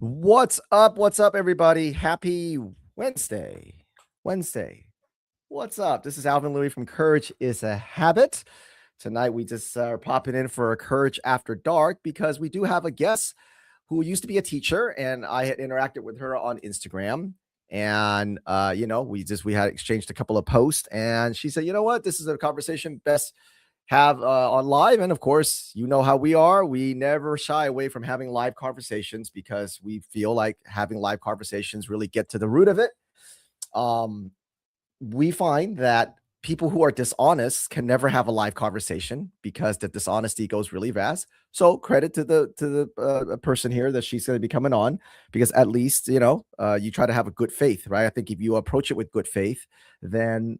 What's up? What's up, everybody? Happy Wednesday. Wednesday. What's up? This is Alvin Louis from Courage is a Habit. Tonight, we just are popping in for a Courage After Dark because we do have a guest who used to be a teacher, and I had interacted with her on Instagram. And we had exchanged a couple of posts, and she said, "You know what? This is a conversation best have on live." And of course, you know how we are. We never shy away from having live conversations because we feel like having live conversations really get to the root of it. Um, we find that people who are dishonest can never have a live conversation because the dishonesty goes really fast. So credit to the person here that she's going to be coming on, because at least you try to have a good faith, right? I think if you approach it with good faith, then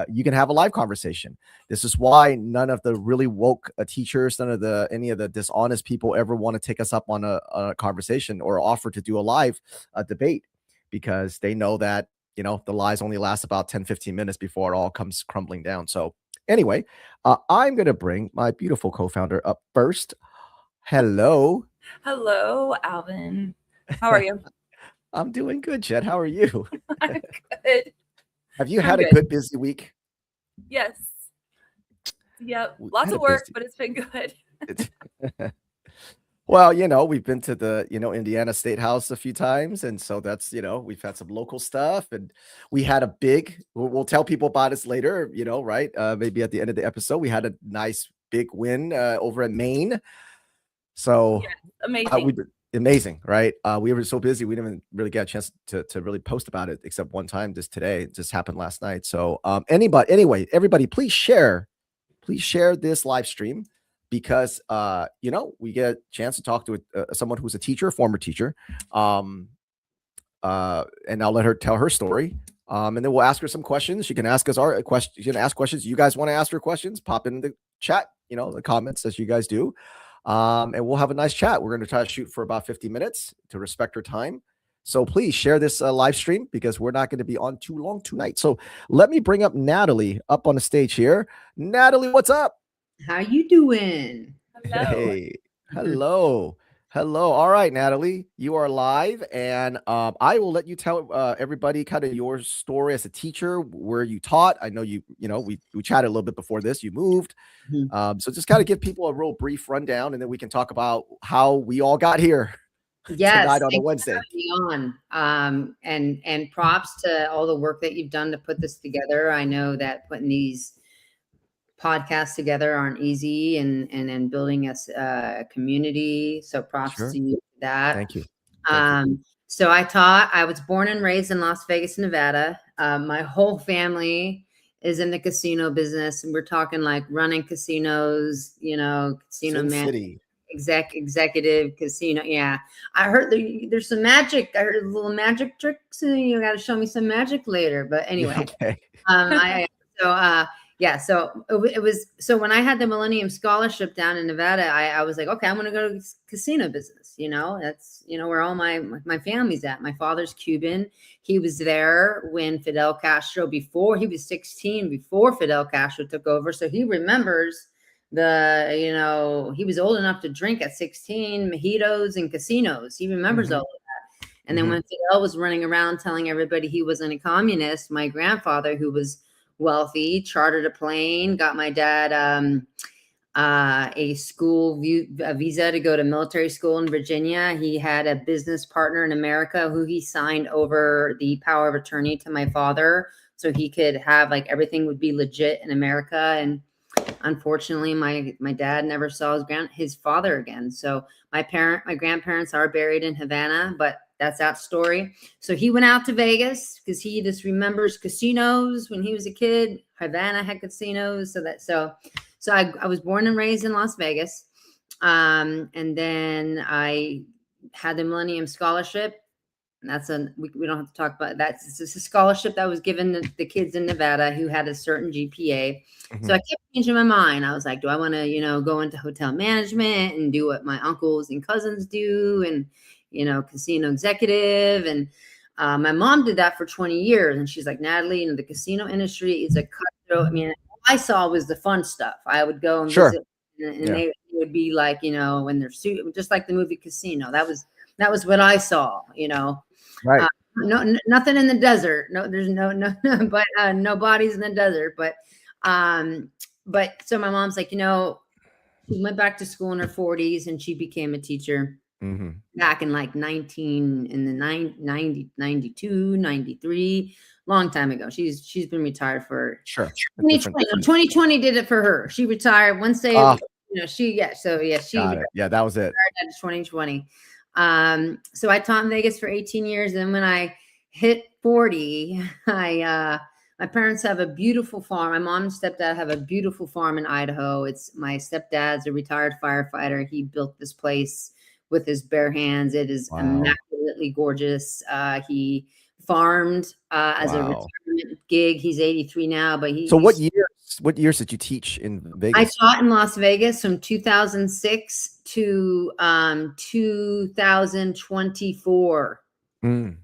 you can have a live conversation. This is why none of the really woke teachers, none of any of the dishonest people ever want to take us up on a conversation or offer to do a live debate, because they know that the lies only last about 10-15 minutes before it all comes crumbling down. So anyway, I'm going to bring my beautiful co-founder up first. Hello. Hello, Alvin. How are you? I'm doing good, Jed. How are you? I'm good. Have you I'm had a good. good busy week? Yes. Yep. We Lots had of a work, busy- but it's been good. Well, we've been to the, Indiana State House a few times. And so that's, we've had some local stuff, and we had a we'll tell people about this later, right? Maybe at the end of the episode, we had a nice big win over in Maine. So Yes. Amazing. amazing, right? We were so busy, we didn't even really get a chance to really post about it, except one time just today. It just happened last night. So everybody, please share this live stream, because we get a chance to talk to someone who's a teacher, a former teacher, and I'll let her tell her story, and then we'll ask her some questions. She can ask us our questions. You can ask questions. You guys want to ask her questions, pop in the chat, the comments, as you guys do, and we'll have a nice chat. We're going to try to shoot for about 50 minutes to respect her time. So please share this live stream, because we're not going to be on too long tonight. So let me bring up Natalie up on the stage here. Natalie, what's up? How you doing? Hello. Hey, hello. Hello. All right, Natalie, you are live, and I will let you tell everybody kind of your story as a teacher, where you taught. I know we chatted a little bit before this. You moved, so just kind of give people a real brief rundown, and then we can talk about how we all got here. Yes, tonight on a thanks for Wednesday. having me on. And props to all the work that you've done to put this together. I know that putting these podcasts together aren't easy, and building a community. So props Sure. to you for that. Thank you. So I was born and raised in Las Vegas, Nevada. My whole family is in the casino business, and we're talking like running casinos, casino Sin man. City. Executive casino. Yeah. I heard there's some magic. I heard little magic tricks, and you got to show me some magic later. But anyway, Okay. So it was, so when I had the Millennium Scholarship down in Nevada, I was like, okay, I'm going to go to casino business. That's, where all my family's at. My father's Cuban. He was there when Fidel Castro, before he was 16, before Fidel Castro took over. So he remembers he was old enough to drink at 16, mojitos and casinos. He remembers all of that. And then when Fidel was running around telling everybody he wasn't a communist, my grandfather, who was wealthy, chartered a plane, got my dad a visa to go to military school in Virginia. He had a business partner in America who he signed over the power of attorney to my father, so he could have everything would be legit in America. And unfortunately, my dad never saw his father again. So my grandparents are buried in Havana, but that's that story. So he went out to Vegas because he just remembers casinos when he was a kid. Havana had casinos. So I was born and raised in Las Vegas. And then I had the Millennium Scholarship. And that's we don't have to talk about that. It's a scholarship that was given to the kids in Nevada who had a certain GPA. So I kept changing my mind. I was like, do I want to, go into hotel management and do what my uncles and cousins do, and, casino executive? And my mom did that for 20 years. And she's like, Natalie, the casino industry is a cutthroat. I mean, all I saw was the fun stuff. I would go and visit, and they would be like, when they're just like the movie Casino. That was that was what I saw, Right. Nothing in the desert. No, there's no, but no bodies in the desert. But so my mom's like, she went back to school in her 40s and she became a teacher back in like 92, 93, long time ago. She's been retired for Sure. 2020 did it for her. She retired once they, she got it. Yeah, that was it. 2020. So I taught in Vegas for 18 years. And when I hit 40, my parents have a beautiful farm. My mom and stepdad have a beautiful farm in Idaho. It's my stepdad's a retired firefighter. He built this place with his bare hands. It is immaculately gorgeous. He farmed as a retirement gig. He's 83 now, but what years did you teach in Vegas? I taught in Las Vegas from 2006 to 2024. Nice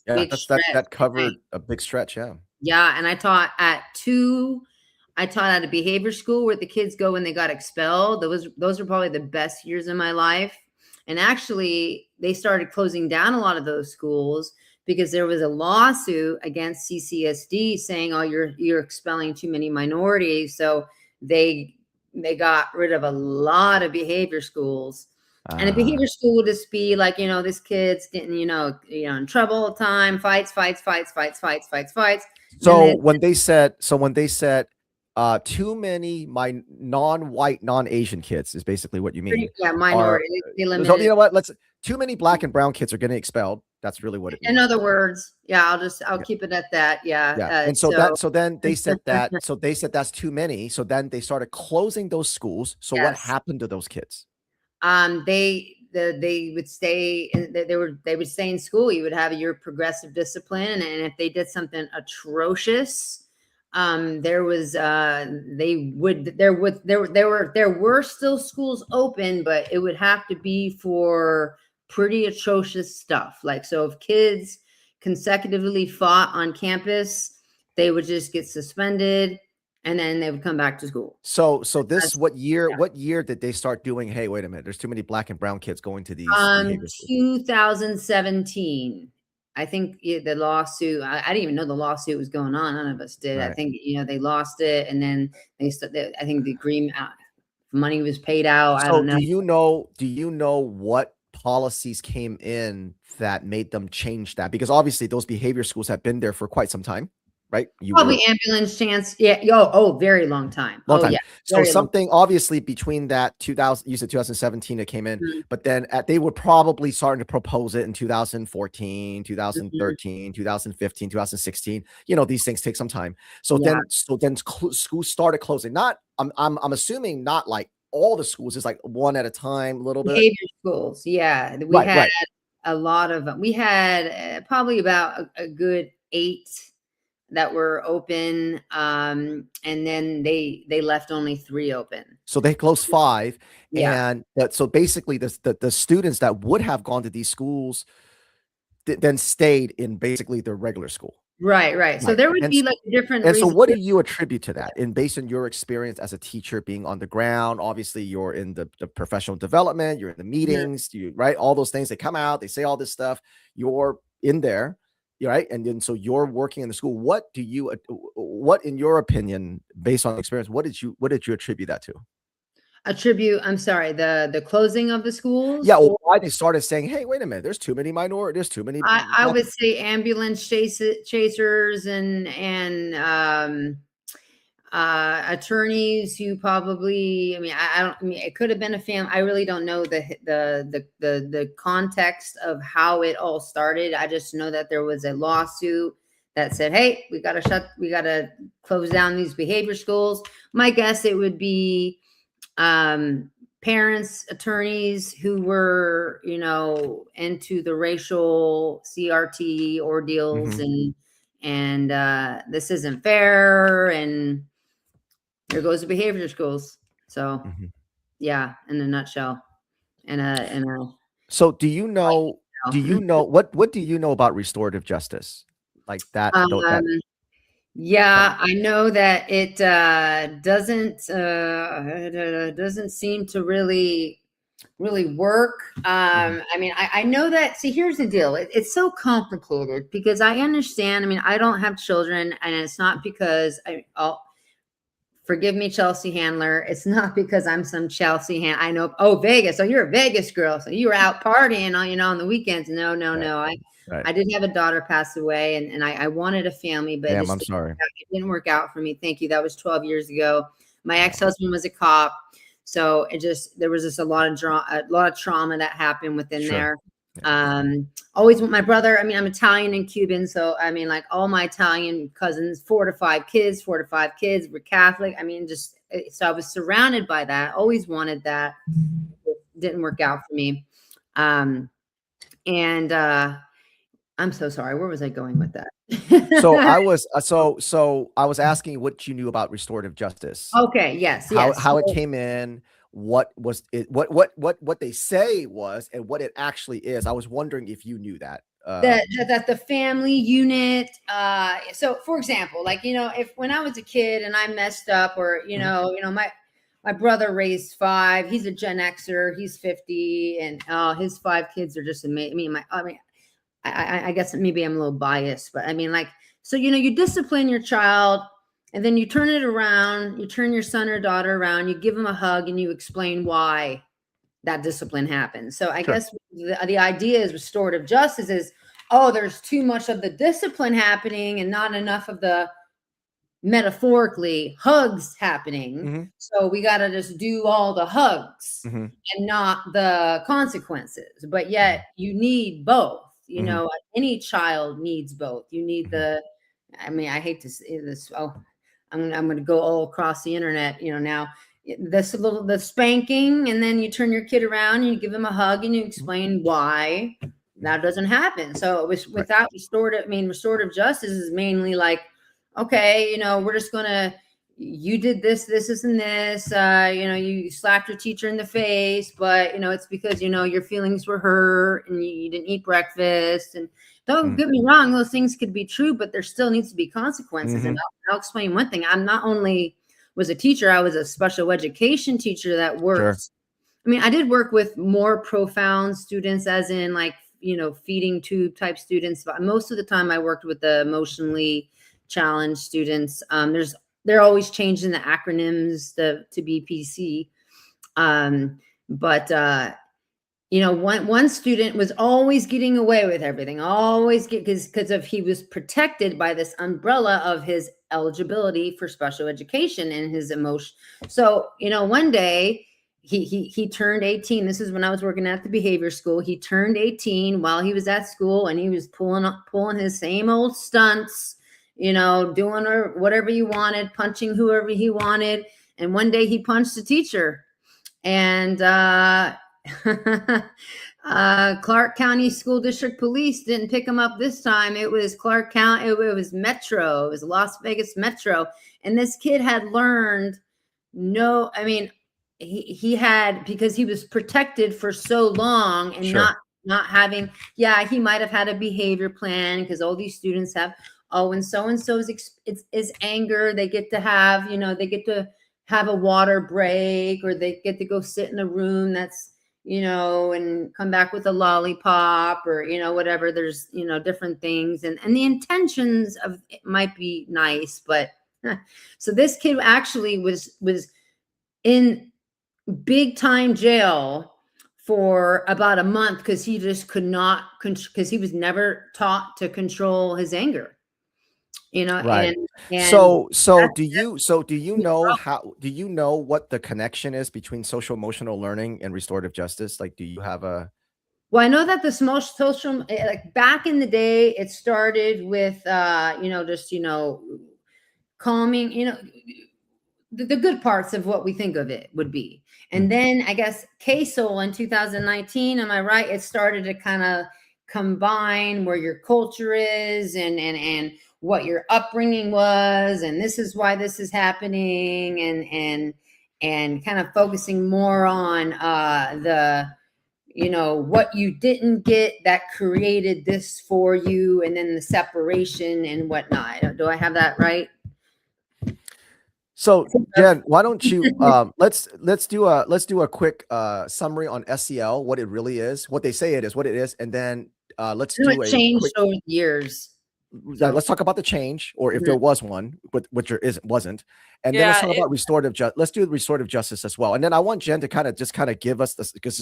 big stretch. That covered a big stretch. Yeah. And I taught at a behavior school where the kids go when they got expelled. Those are probably the best years of my life. And actually they started closing down a lot of those schools because there was a lawsuit against CCSD saying, oh, you're expelling too many minorities. So they got rid of a lot of behavior schools. And a behavior school would just be like, this kid's getting, in trouble all the time, fights. So when they said too many non-white, non-Asian kids is basically what you mean. Yeah, minority. So you know what? Too many black and brown kids are getting expelled. That's really what it means. In other words, I'll keep it at that. Yeah. And so then they said that. So they said that's too many. So then they started closing those schools. So what happened to those kids? They would stay. They would stay in school. You would have your progressive discipline, and if they did something atrocious, there were still schools open, but it would have to be for pretty atrocious stuff. Like, so if kids consecutively fought on campus, they would just get suspended and then they would come back to school. So what year did they start doing, hey, wait a minute, there's too many black and brown kids going to these 2017. I think the lawsuit, I didn't even know the lawsuit was going on. None of us did. Right. I think, they lost it. And then I think the agreement, money was paid out. So I don't know. Do you know what policies came in that made them change that? Because obviously those behavior schools have been there for quite some time, right? Probably ambulance chance. Yeah. Very long time. Yeah. So something obviously between that 2000, you said 2017 it came in, but then they were probably starting to propose it in 2014, 2013, 2015, 2016. These things take some time. So then schools started closing. I'm assuming not like all the schools, is like one at a time, a little bit. Behavior schools. Yeah. We had a lot of them. We had probably about a good 8 that were open, and then they left only 3 open. So they closed 5, and so basically the students that would have gone to these schools then stayed in basically their regular school. Right. So there would be like different. And so what do you attribute to that? And based on your experience as a teacher being on the ground, obviously you're in the professional development, you're in the meetings, right? All those things, they come out, they say all this stuff, you're in there. Right. And then so you're working in the school. What in your opinion, based on experience, what did you attribute that to? I'm sorry, the closing of the schools? Yeah. Well, why they started saying, hey, wait a minute, there's too many minorities, there's too many. I would say ambulance chasers and attorneys who probably, it could have been a family. I really don't know the context of how it all started. I just know that there was a lawsuit that said, hey, we got to close down these behavior schools. My guess, it would be parents, attorneys who were, into the racial CRT ordeals and this isn't fair. And there goes the behavior schools. So yeah, in a nutshell. So do you know what do you know about restorative justice? Like that? Yeah, I know that it doesn't seem to really really work. I mean, I know that. See, here's the deal. It's so complicated because I understand. I mean, I don't have children, and it's not because forgive me, Chelsea Handler. It's not because I'm some Chelsea I know. Oh, Vegas. So you're a Vegas girl. So you were out partying on, on the weekends. No. I did have a daughter pass away, and I wanted a family, but Damn, I'm sorry. It didn't work out for me. Thank you. That was 12 years ago. My ex-husband was a cop. So there was just a lot of trauma that happened within there. Always with my brother. I mean, I'm Italian and Cuban. So, I mean, like all my Italian cousins, 4 to 5 kids, we're Catholic. I mean, so I was surrounded by that. Always wanted that. It didn't work out for me. I'm so sorry. Where was I going with that? So I was asking what you knew about restorative justice. Okay. Yes. How it came in, what was it, what they say was, and what it actually is. I was wondering if you knew that. That the family unit. So for example, like, if when I was a kid and I messed up, or, my brother raised 5, he's a Gen Xer, he's 50, and his 5 kids are just amazing. I guess maybe I'm a little biased, but I mean, like, so, you discipline your child, and then you turn it around, you turn your son or daughter around, you give them a hug, and you explain why that discipline happens. So I guess the idea is restorative justice is, there's too much of the discipline happening and not enough of the metaphorically hugs happening. So we got to just do all the hugs and not the consequences. But yet you need both. Any child needs both. You need I hate to say this. I'm going to go all across the internet, now. The spanking, and then you turn your kid around and you give him a hug and you explain why that doesn't happen. So it was without restorative justice is mainly like, okay, we're just gonna, you did this, and this, you slapped your teacher in the face, but it's because your feelings were hurt and you didn't eat breakfast. And don't get me wrong, those things could be true, but there still needs to be consequences. And I'll explain one thing. I'm not only was a teacher, I was a special education teacher that worked. I mean, I did work with more profound students, as in like, feeding tube type students, but most of the time I worked with the emotionally challenged students. They're always changing the acronyms to BPC. One student was always getting away with everything, because he was protected by this umbrella of his eligibility for special education and his emotion. So, one day he turned 18. This is when I was working at the behavior school. He turned 18 while he was at school, and he was pulling his same old stunts, doing whatever he wanted, punching whoever he wanted. And one day he punched a teacher, and Clark County School District Police didn't pick him up this time. It was Clark County. It was Metro. It was Las Vegas Metro. And this kid had learned he had, because he was protected for so long and not having, he might have had a behavior plan, because all these students have, and so-and-so's is anger. They get to have, they get to have a water break, or they get to go sit in a room that's, and come back with a lollipop, or, whatever. There's, different things, and the intentions of it might be nice, but so this kid actually was in big time jail for about a month, because he just could not, because he was never taught to control his anger. Right. And do you know what the connection is between social emotional learning and restorative justice? Like, do you have a? Well, I know that the social, like back in the day, it started with, calming, the good parts of what we think of it would be. And then I guess KSOL in 2019, am I right? It started to kind of combine where your culture is and what your upbringing was, and this is why this is happening, and kind of focusing more on what you didn't get that created this for you, and then the separation and whatnot. Do I have that right? So Jen, why don't you let's do a quick summary on SEL, what it really is, what they say it is, what it is, and then let's So do it a changed quick over the years. let's talk about the change, or if Mhm. there was one, which there wasn't, and then let's Yeah, talk about restorative justice. Let's do restorative justice as well, and then I want Jen to kind of give us this, because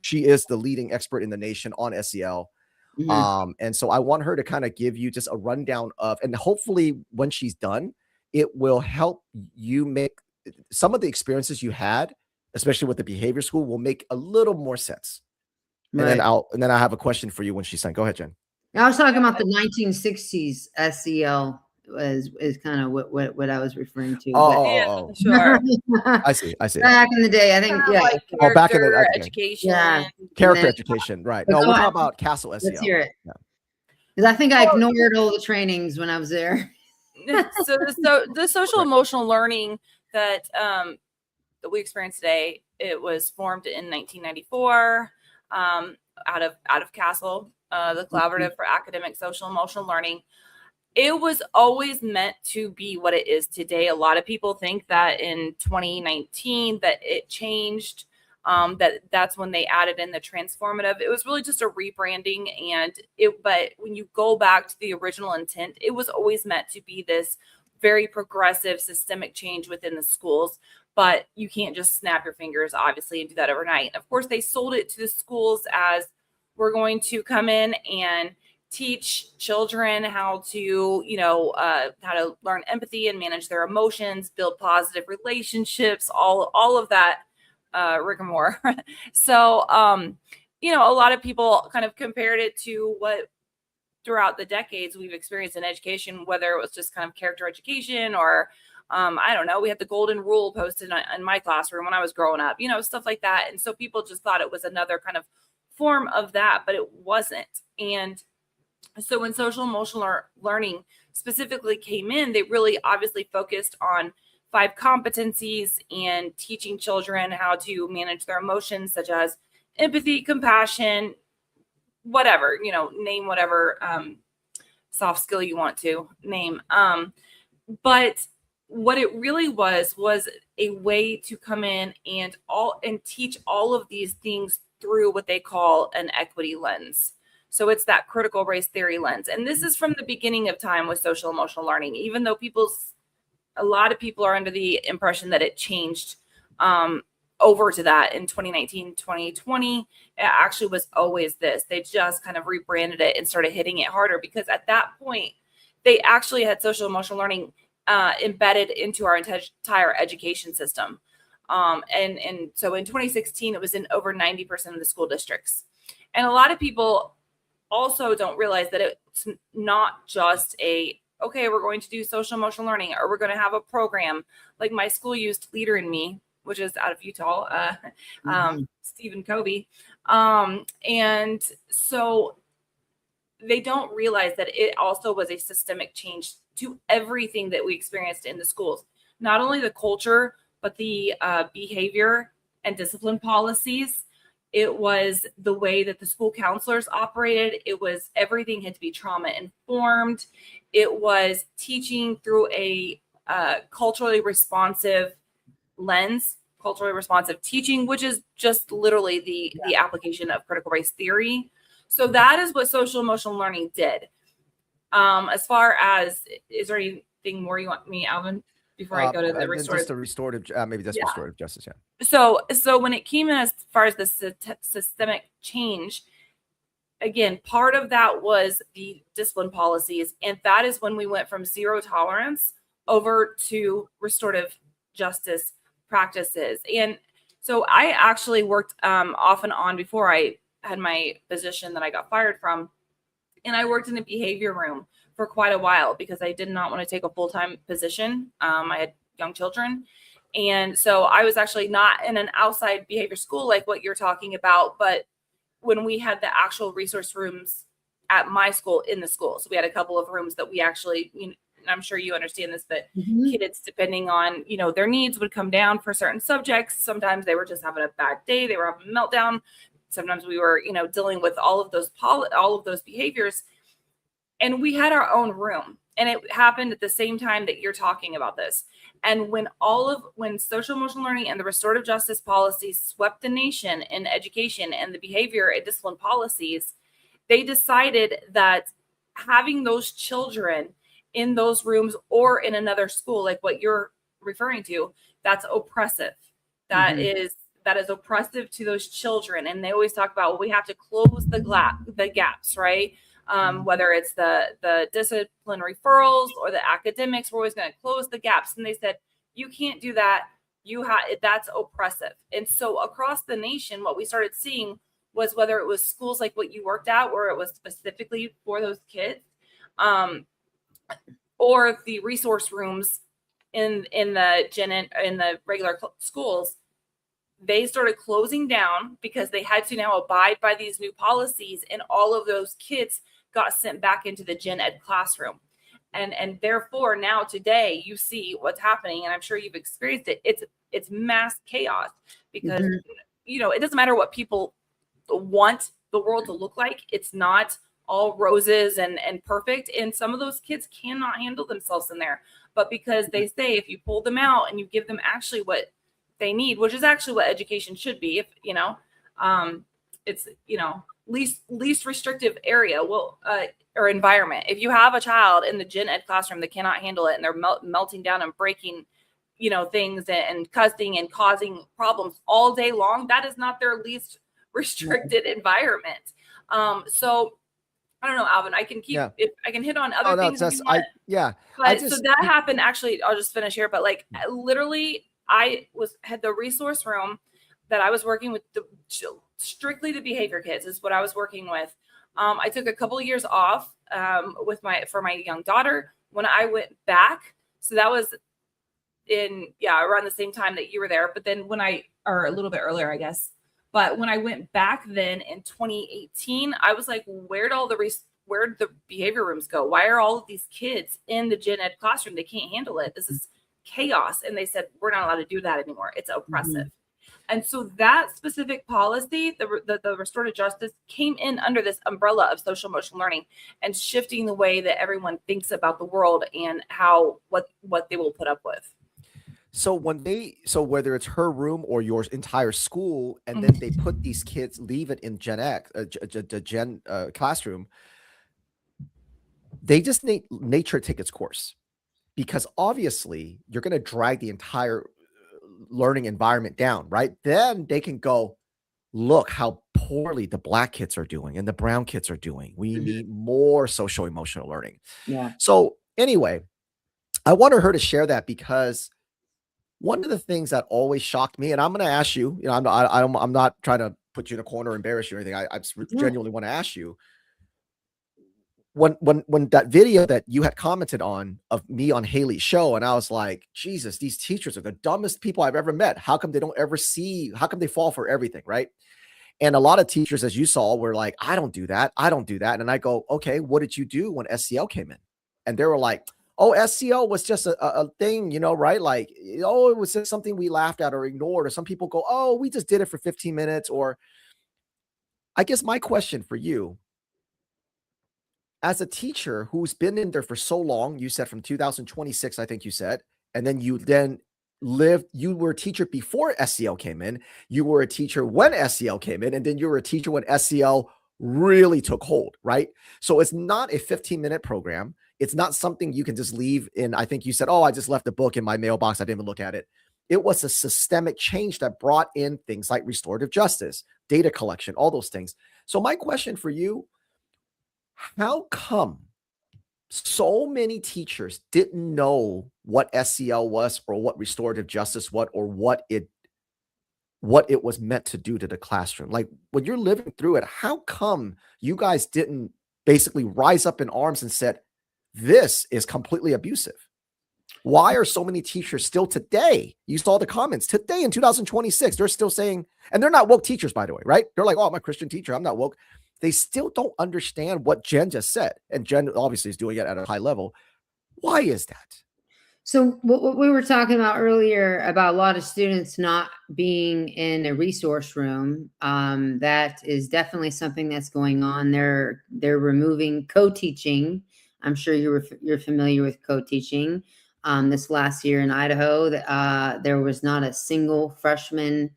she is the leading expert in the nation on SEL. Mhm. And so I want her to kind of give you just a rundown of, and hopefully when she's done, it will help you make some of the experiences you had, especially with the behavior school, will make a little more sense. And then Right. I have a question for you when she's done. Go ahead, Jen. I was talking about the 1960s SEL is kind of what I was referring to. Oh, But yeah, oh, oh, sure. I see. I see. back in the day, I Kind think, of yeah. like Oh, back in the character okay. education. Yeah. Character then- education, right? But No, go we're on. talking about Castle SEL. Let's hear it. Yeah. Because I think I ignored all the trainings when I was there. So the social emotional learning that that we experience today, it was formed in 1994 out of Castle, the Collaborative for Academic Social Emotional Learning. It was always meant to be what it is today. A lot of people think that in 2019 that it changed, that's when they added in the transformative. It was really just a rebranding, but when you go back to the original intent, it was always meant to be this very progressive systemic change within the schools. But you can't just snap your fingers, obviously, and do that overnight. Of course, they sold it to the schools as, we're going to come in and teach children how to, how to learn empathy and manage their emotions, build positive relationships, all of that rigmarole. So, a lot of people kind of compared it to what throughout the decades we've experienced in education, whether it was just kind of character education or I don't know, we had the golden rule posted in my classroom when I was growing up, stuff like that. And so people just thought it was another kind of form of that, but it wasn't. And so when social emotional learning specifically came in, they really obviously focused on 5 competencies and teaching children how to manage their emotions, such as empathy, compassion, whatever, name whatever soft skill you want to name. But what it really was a way to come in and teach all of these things through what they call an equity lens. So it's that critical race theory lens. And this is from the beginning of time with social emotional learning, even though a lot of people are under the impression that it changed over to that in 2019, 2020. It actually was always this. They just kind of rebranded it and started hitting it harder, because at that point, they actually had social emotional learning embedded into our entire education system. And so in 2016, it was in over 90% of the school districts. And a lot of people also don't realize that it's not just okay, we're going to do social emotional learning, or we're going to have a program. Like my school used Leader in Me, which is out of Utah, Stephen Covey. And so they don't realize that it also was a systemic change to everything that we experienced in the schools. Not only the culture, but the behavior and discipline policies. It was the way that the school counselors operated. It was everything had to be trauma informed. It was teaching through a culturally responsive lens, culturally responsive teaching, which is just literally the application of critical race theory. So that is what social emotional learning did. As far as, is there anything more you want me, Alvin, before I go to the restorative? Just the restorative, maybe just restorative justice. Yeah. So when it came in as far as the systemic change, again, part of that was the discipline policies, and that is when we went from zero tolerance over to restorative justice practices. And so I actually worked off and on before I had my position that I got fired from, and I worked in a behavior room for quite a while because I did not want to take a full-time position. I had young children. And so I was actually not in an outside behavior school like what you're talking about, but when we had the actual resource rooms at my school in the school. So we had a couple of rooms that we actually, and I'm sure you understand this, but kids, depending on, their needs, would come down for certain subjects. Sometimes they were just having a bad day. They were having a meltdown. Sometimes we were, dealing with all of those behaviors, and we had our own room. And it happened at the same time that you're talking about this. And when social emotional learning and the restorative justice policies swept the nation in education and the behavior and discipline policies, they decided that having those children in those rooms or in another school, like what you're referring to, that's oppressive. That is oppressive to those children. And they always talk about, well, we have to close the gaps, right? Whether it's the discipline referrals or the academics, we're always going to close the gaps. And they said, you can't do that. That's oppressive. And so across the nation, what we started seeing was, whether it was schools like what you worked at, where it was specifically for those kids, or the resource rooms in the regular schools, they started closing down because they had to now abide by these new policies, and all of those kids got sent back into the gen ed classroom. And therefore now today you see what's happening, and I'm sure you've experienced it. It's mass chaos, because it doesn't matter what people want the world to look like. It's not all roses and perfect. And some of those kids cannot handle themselves in there. But because they say, if you pull them out and you give them actually what they need, which is actually what education should be, if it's least restrictive area, or environment. If you have a child in the gen ed classroom that cannot handle it, and they're melting down and breaking things and cussing and causing problems all day long, that is not their least restricted environment. So I don't know, Alvin, I can if I can hit on other things. So that happened. Actually, I'll just finish here. But literally, I had the resource room that I was working with, strictly the behavior kids is what I was working with. I took a couple of years off for my young daughter. When I went back, so that was around the same time that you were there. But then or a little bit earlier, I guess. But when I went back then in 2018, I was like, where'd the behavior rooms go? Why are all of these kids in the gen ed classroom? They can't handle it. This is chaos. And they said, we're not allowed to do that anymore. It's oppressive. And so that specific policy, the restorative justice, came in under this umbrella of social emotional learning, and shifting the way that everyone thinks about the world and what they will put up with. So whether it's her room or your entire school, and then they put these kids, leave it in gen classroom, they just need nature take its course, because obviously you're going to drag the entire learning environment down, right? Then they can go, look how poorly the Black kids are doing and the brown kids are doing. We need more social emotional learning. Yeah. So anyway, I wanted her to share that, because one of the things that always shocked me, and I'm going to ask you, I'm not trying to put you in a corner or embarrass you or anything. I genuinely want to ask you, when that video that you had commented on of me on Haley's show, and I was like, Jesus, these teachers are the dumbest people I've ever met. How come they don't ever see? How come they fall for everything, right? And a lot of teachers, as you saw, were like, I don't do that. I don't do that. And I go, okay, what did you do when SEL came in? And they were like, oh, SEL was just a thing, right? Like, it was just something we laughed at or ignored. Or some people go, oh, we just did it for 15 minutes. Or I guess my question for you, as a teacher who's been in there for so long, you said from 2026, I think you said, and then you were a teacher before SEL came in, you were a teacher when SEL came in, and then you were a teacher when SEL really took hold, right? So it's not a 15-minute program. It's not something you can just leave in. I think you said, oh, I just left a book in my mailbox. I didn't even look at it. It was a systemic change that brought in things like restorative justice, data collection, all those things. So my question for you, how come so many teachers didn't know what SEL was, or what restorative justice was, or what it was meant to do to the classroom? Like, when you're living through it, how come you guys didn't basically rise up in arms and said, this is completely abusive? Why are so many teachers still today? You saw the comments today in 2026. They're still saying, and they're not woke teachers, by the way, right? They're like, oh, I'm a Christian teacher, I'm not woke. They still don't understand what Jen just said. And Jen obviously is doing it at a high level. Why is that? So what we were talking about earlier about a lot of students not being in a resource room, that is definitely something that's going on. They're removing co-teaching I'm sure you're familiar with co-teaching. This last year in Idaho, there was not a single freshman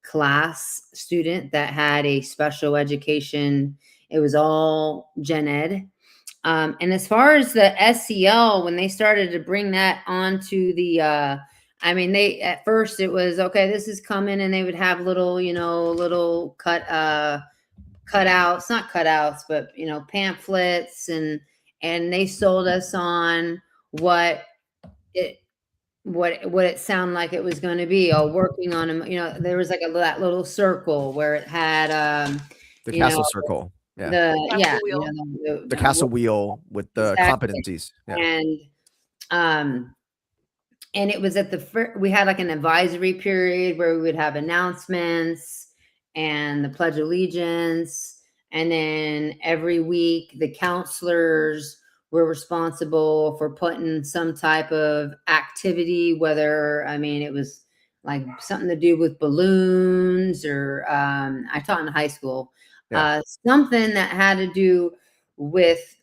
class student that had a special education. It was all gen ed. And as far as the SEL, when they started to bring that onto the, I mean, they at first it was okay. This is coming, and they would have little, little cutouts, not cutouts, but pamphlets, and they sold us on what it what it sounded like it was going to be. All working on them, there was like that little circle where it had The castle circle. Yeah. The castle wheel with the exactly. competencies. Yeah. And it was at we had like an advisory period where we would have announcements and the Pledge of Allegiance. And then every week the counselors were responsible for putting some type of activity, whether, it was like something to do with balloons or I taught in high school, something that had to do with,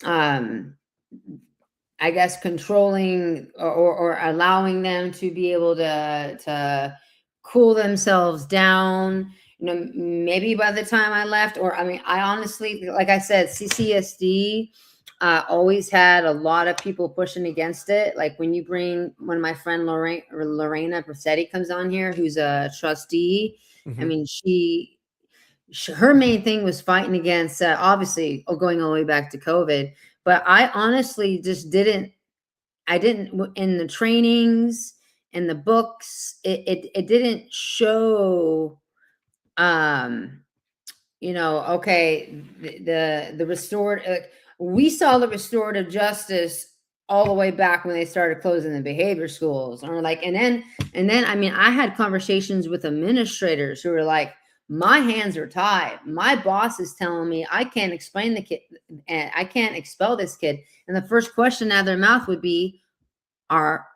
I guess, controlling or allowing them to be able to cool themselves down. Maybe by the time I left, or I honestly, like I said, CCSD always had a lot of people pushing against it. Like when my friend Lorena Bracetti comes on here, who's a trustee. Her main thing was fighting against, obviously, going all the way back to COVID. But I honestly just didn't in the trainings, in the books, it didn't show, okay, the restorative, we saw the restorative justice all the way back when they started closing the behavior schools, or like, and then, I had conversations with administrators who were like, my hands are tied. My boss is telling me I can't explain the kid, and I can't expel this kid. And the first question out of their mouth would be,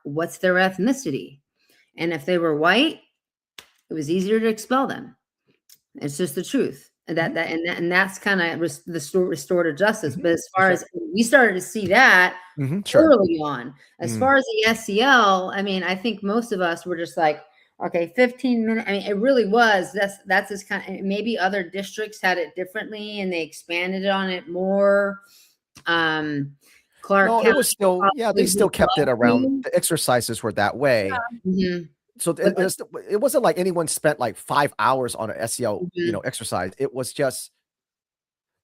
what's their ethnicity? And if they were white, it was easier to expel them. It's just the truth. And that's kind of the restorative justice. But as far as we started to see that early on, as far as the SEL, I think most of us were just like, okay, 15 minutes. It really was. That's this kind of, maybe other districts had it differently and they expanded on it more. Clark County, it was still, they still kept it around. The exercises were that way. Mm-hmm. So it wasn't like anyone spent like 5 hours on an SEL, exercise. It was just,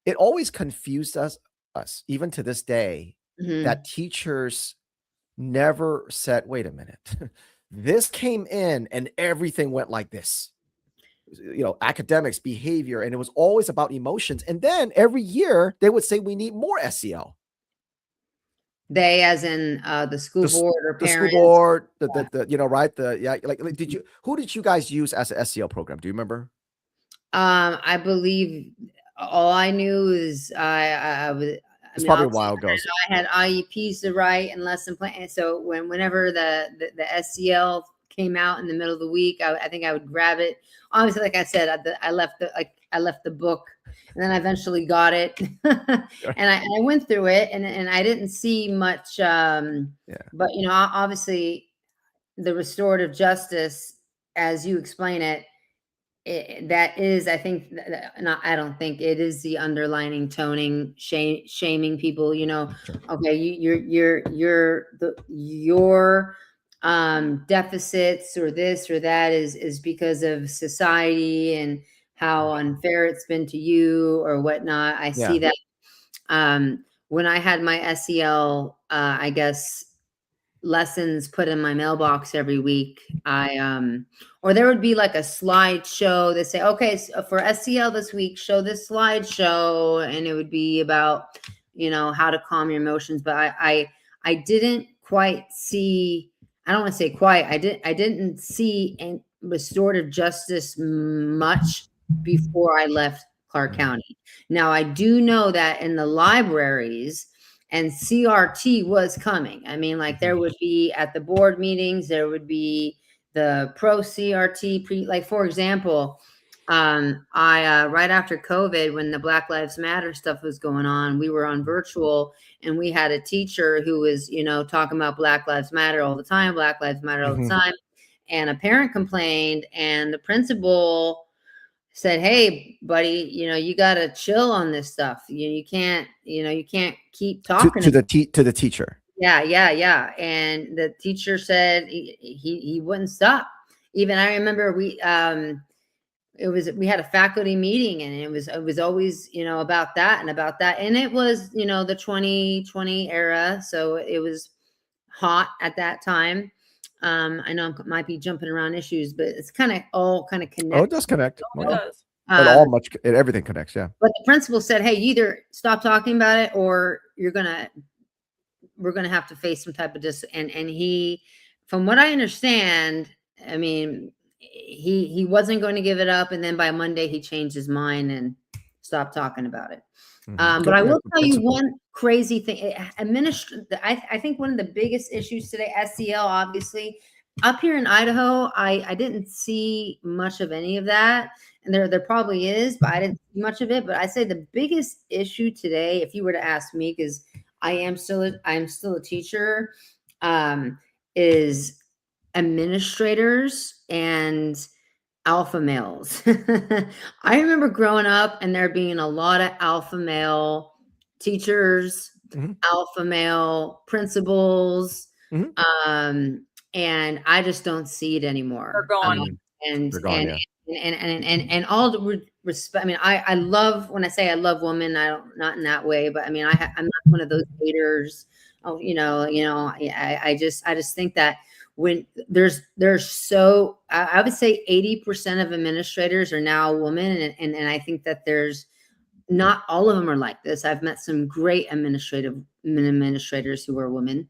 it always confused us even to this day, that teachers never said, wait a minute, this came in and everything went like this, academics, behavior, and it was always about emotions. And then every year they would say, we need more SEL. They, as in the school board or parents? The school board, right? Who did you guys use as an SEL program? Do you remember? I believe all I knew is I was. It's probably a while ago. I had IEPs to write and lesson plan. And so whenever the SEL came out in the middle of the week, I think I would grab it. Obviously, like I said, I left the book, and then I eventually got it, and I went through it, and I didn't see much. But obviously, the restorative justice, as you explain it, that is, I think, I don't think it is the underlining toning, shaming people. Okay, your deficits or this or that is because of society and how unfair it's been to you or whatnot. I see that when I had my SEL, I guess, lessons put in my mailbox every week, or there would be like a slideshow that say, okay, so for SEL this week, show this slideshow, and it would be about how to calm your emotions. But I didn't quite see, I don't want to say quite, I didn't see restorative justice much before I left Clark County. Now I do know that in the libraries, and CRT was coming. There would be at the board meetings, there would be the pro CRT, for example, I right after COVID, when the Black Lives Matter stuff was going on, we were on virtual, and we had a teacher who was, talking about Black Lives Matter all the time, Black Lives Matter all the Mhm. time. And a parent complained, and the principal said, "Hey, buddy, you got to chill on this stuff. You can't, you can't keep talking To the teacher. yeah. And the teacher said he wouldn't stop. Even I remember we had a faculty meeting, and it was always, about that and about that. And it was, the 2020 era. So it was hot at that time. I know I might be jumping around issues, but it's kind of all kind of Oh, connected. it does connect. It does. Everything connects. Yeah. But the principal said, "Hey, you either stop talking about it, or we're gonna have to face some type of and he, from what I understand, I mean, he wasn't going to give it up, and then by Monday he changed his mind and stopped talking about it. But I will tell you one crazy thing. I think one of the biggest issues today, SEL, obviously, up here in Idaho, I didn't see much of any of that. And there probably is, but I didn't see much of it. But I say the biggest issue today, if you were to ask me, because I'm still a teacher, is administrators and alpha males. I remember growing up and there being a lot of alpha male teachers, alpha male principals, and I just don't see it anymore. They're gone. And all the respect. I mean, I love, when I say I love women, not in that way, but I mean, I'm not one of those haters. Oh, I just think that when there's so, I would say 80% of administrators are now women. And I think that there's not all of them are like this. I've met some great administrators who are women,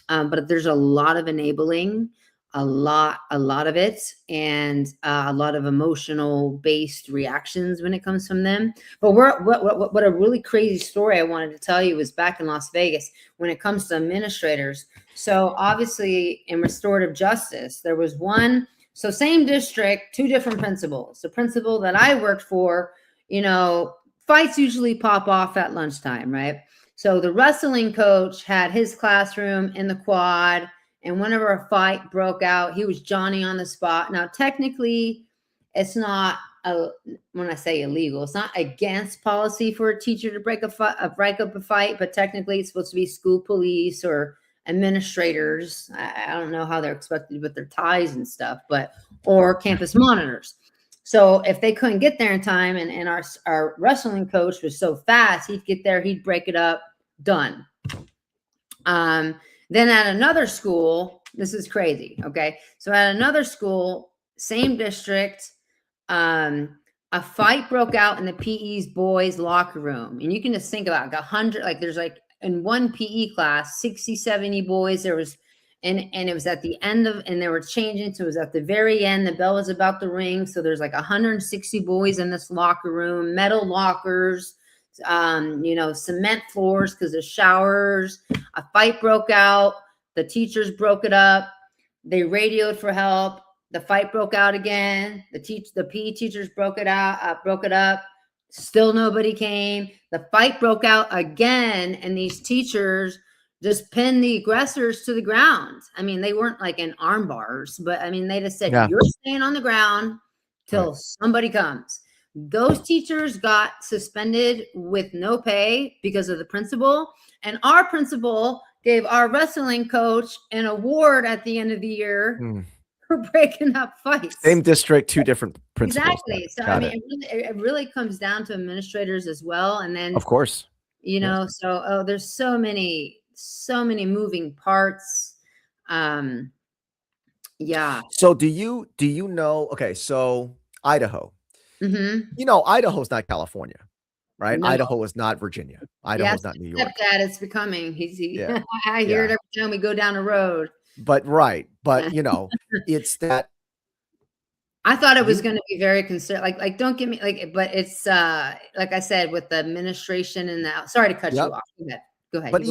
but there's a lot of enabling, a lot of it, and a lot of emotional based reactions when it comes from them. But what a really crazy story I wanted to tell you was back in Las Vegas when it comes to administrators. So obviously in restorative justice, there was one, so same district, two different principals. The principal that I worked for, fights usually pop off at lunchtime, right? So the wrestling coach had his classroom in the quad, and whenever a fight broke out, he was Johnny on the spot. Now, technically, it's not, when I say illegal, it's not against policy for a teacher to break up a fight, but technically it's supposed to be school police or administrators. I don't know how they're expected with their ties and stuff, or campus monitors. So if they couldn't get there in time, and our wrestling coach was so fast, he'd get there, he'd break it up, done. Then at another school, this is crazy. Okay. So at another school, same district, a fight broke out in the PE's boys locker room. And you can just think about 100, like there's like in one PE class, 60, 70 boys. There was, and it was at the end of, and they were changing. So it was at the very end, the bell was about to ring. So there's like 160 boys in this locker room, metal lockers, cement floors because of showers. A fight broke out. The teachers broke it up. They radioed for help. The fight broke out again. The PE teachers broke it up. Still nobody came. The fight broke out again, and these teachers just pinned the aggressors to the ground. I mean, they weren't like in arm bars, but I mean, they just said, "You're staying on the ground till somebody comes." Those teachers got suspended with no pay because of the principal, and our principal gave our wrestling coach an award at the end of the year for breaking up fights. Same district, two different principals. Exactly. So I mean, it really comes down to administrators as well, and then of course, so there's so many moving parts. Yeah. So do you know? Okay, so Idaho. Idaho's not California, right? No. Idaho is not Virginia. Idaho is not New York. That it's becoming. I hear it every time we go down the road. But it's that. I thought it was going to be very conservative. Like, don't get me but it's like I said, with the administration and sorry to cut you off. Go ahead. But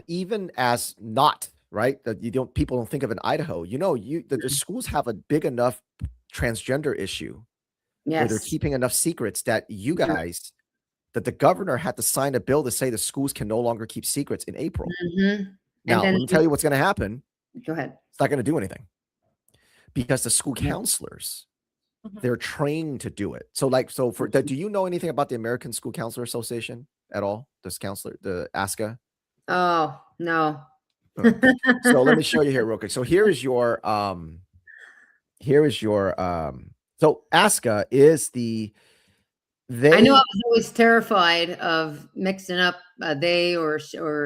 even as not right, that people don't think of in Idaho. The schools have a big enough transgender issue where they're Yes. keeping enough secrets that you guys, that the governor had to sign a bill to say the schools can no longer keep secrets in April. And Now, then let me tell you what's going to happen. go ahead. It's not going to do anything because the school Yeah. counselors, Mhm. they're trained to do it. So for that, do you know anything about the American School Counselor Association at all? This counselor, the ASCA. Oh, no. So let me show you here real quick. So here is your so ASCA is I know I they was always terrified of mixing up they or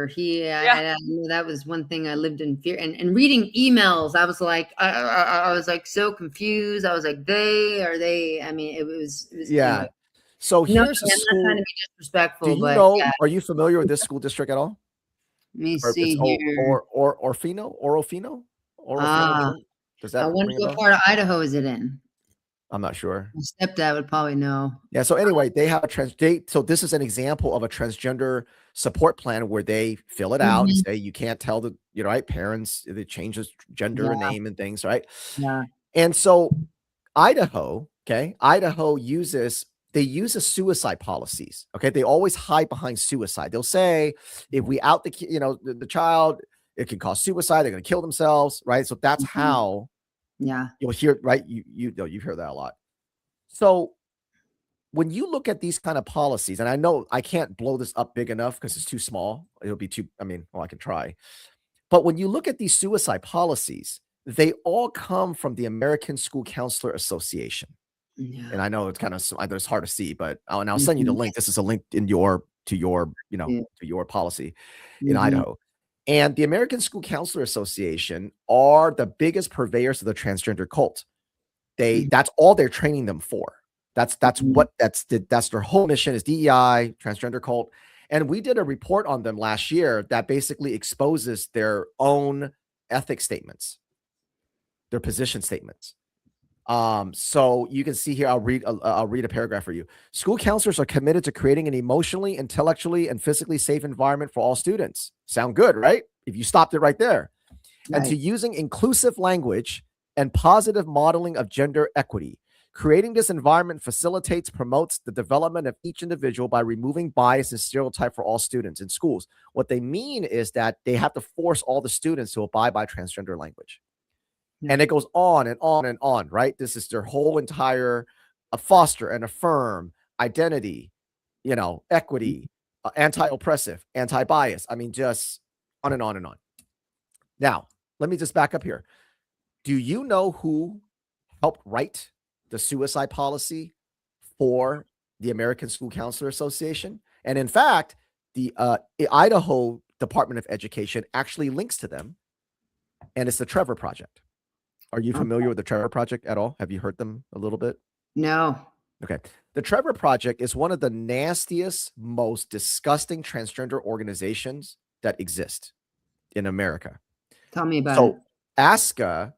he. Yeah. I knew that was one thing I lived in fear. And reading emails, I was like, I was like so confused. I was like, they are they? I mean, it was yeah. anyway. So No, here's a I'm not school. trying to be Do disrespectful, you but know? yeah. Are you familiar with this school district at all? Let me Or see it's here. Orofino, Ah, Does I that wonder ring a what bell? part of Idaho is it in? I'm not sure. My stepdad would probably know. Yeah. So anyway, they have so this is an example of a transgender support plan where they fill it out and Mhm. say you can't tell the right parents they changes gender and Yeah, name and things, right? yeah. And so Idaho uses suicide policies. Okay, they always hide behind suicide. They'll say if we out the child, it can cause suicide. They're going to kill themselves, right? So that's Mhm. how Yeah. you'll hear, right? You know, you hear that a lot. So when you look at these kind of policies, and I know I can't blow this up big enough because it's too small. It'll be too. I mean, well, I can try. But when you look at these suicide policies, they all come from the American School Counselor Association. Yeah. And I know it's it's hard to see, but and I'll send you the link. This is a link to your Yeah. to your policy in Mhm. Idaho. And the American School Counselor Association are the biggest purveyors of the transgender cult. Mhm. That's all they're training them for. That's Mhm. that's their whole mission is DEI, transgender cult. And we did a report on them last year that basically exposes their own ethics statements, their position statements. So you can see here, I'll read a paragraph for you. School counselors are committed to creating an emotionally, intellectually, and physically safe environment for all students. Sound good, right? If you stopped it right there. And to Right. using inclusive language and positive modeling of gender equity. Creating this environment promotes the development of each individual by removing bias and stereotype for all students in schools. What they mean is that they have to force all the students to abide by transgender language. Yeah. And it goes on and on and on, right? This is their whole entire foster and affirm identity, equity, anti-oppressive, anti-bias. I mean, just on and on and on. Now, let me just back up here. Do you know who helped write the suicide policy for the American School Counselor Association? And in fact, the Idaho Department of Education actually links to them, and it's the Trevor Project. Are you familiar with the Trevor Project at all? Have you heard them a little bit? No. Okay. The Trevor Project is one of the nastiest, most disgusting transgender organizations that exist in America. Tell me about it. So ASCA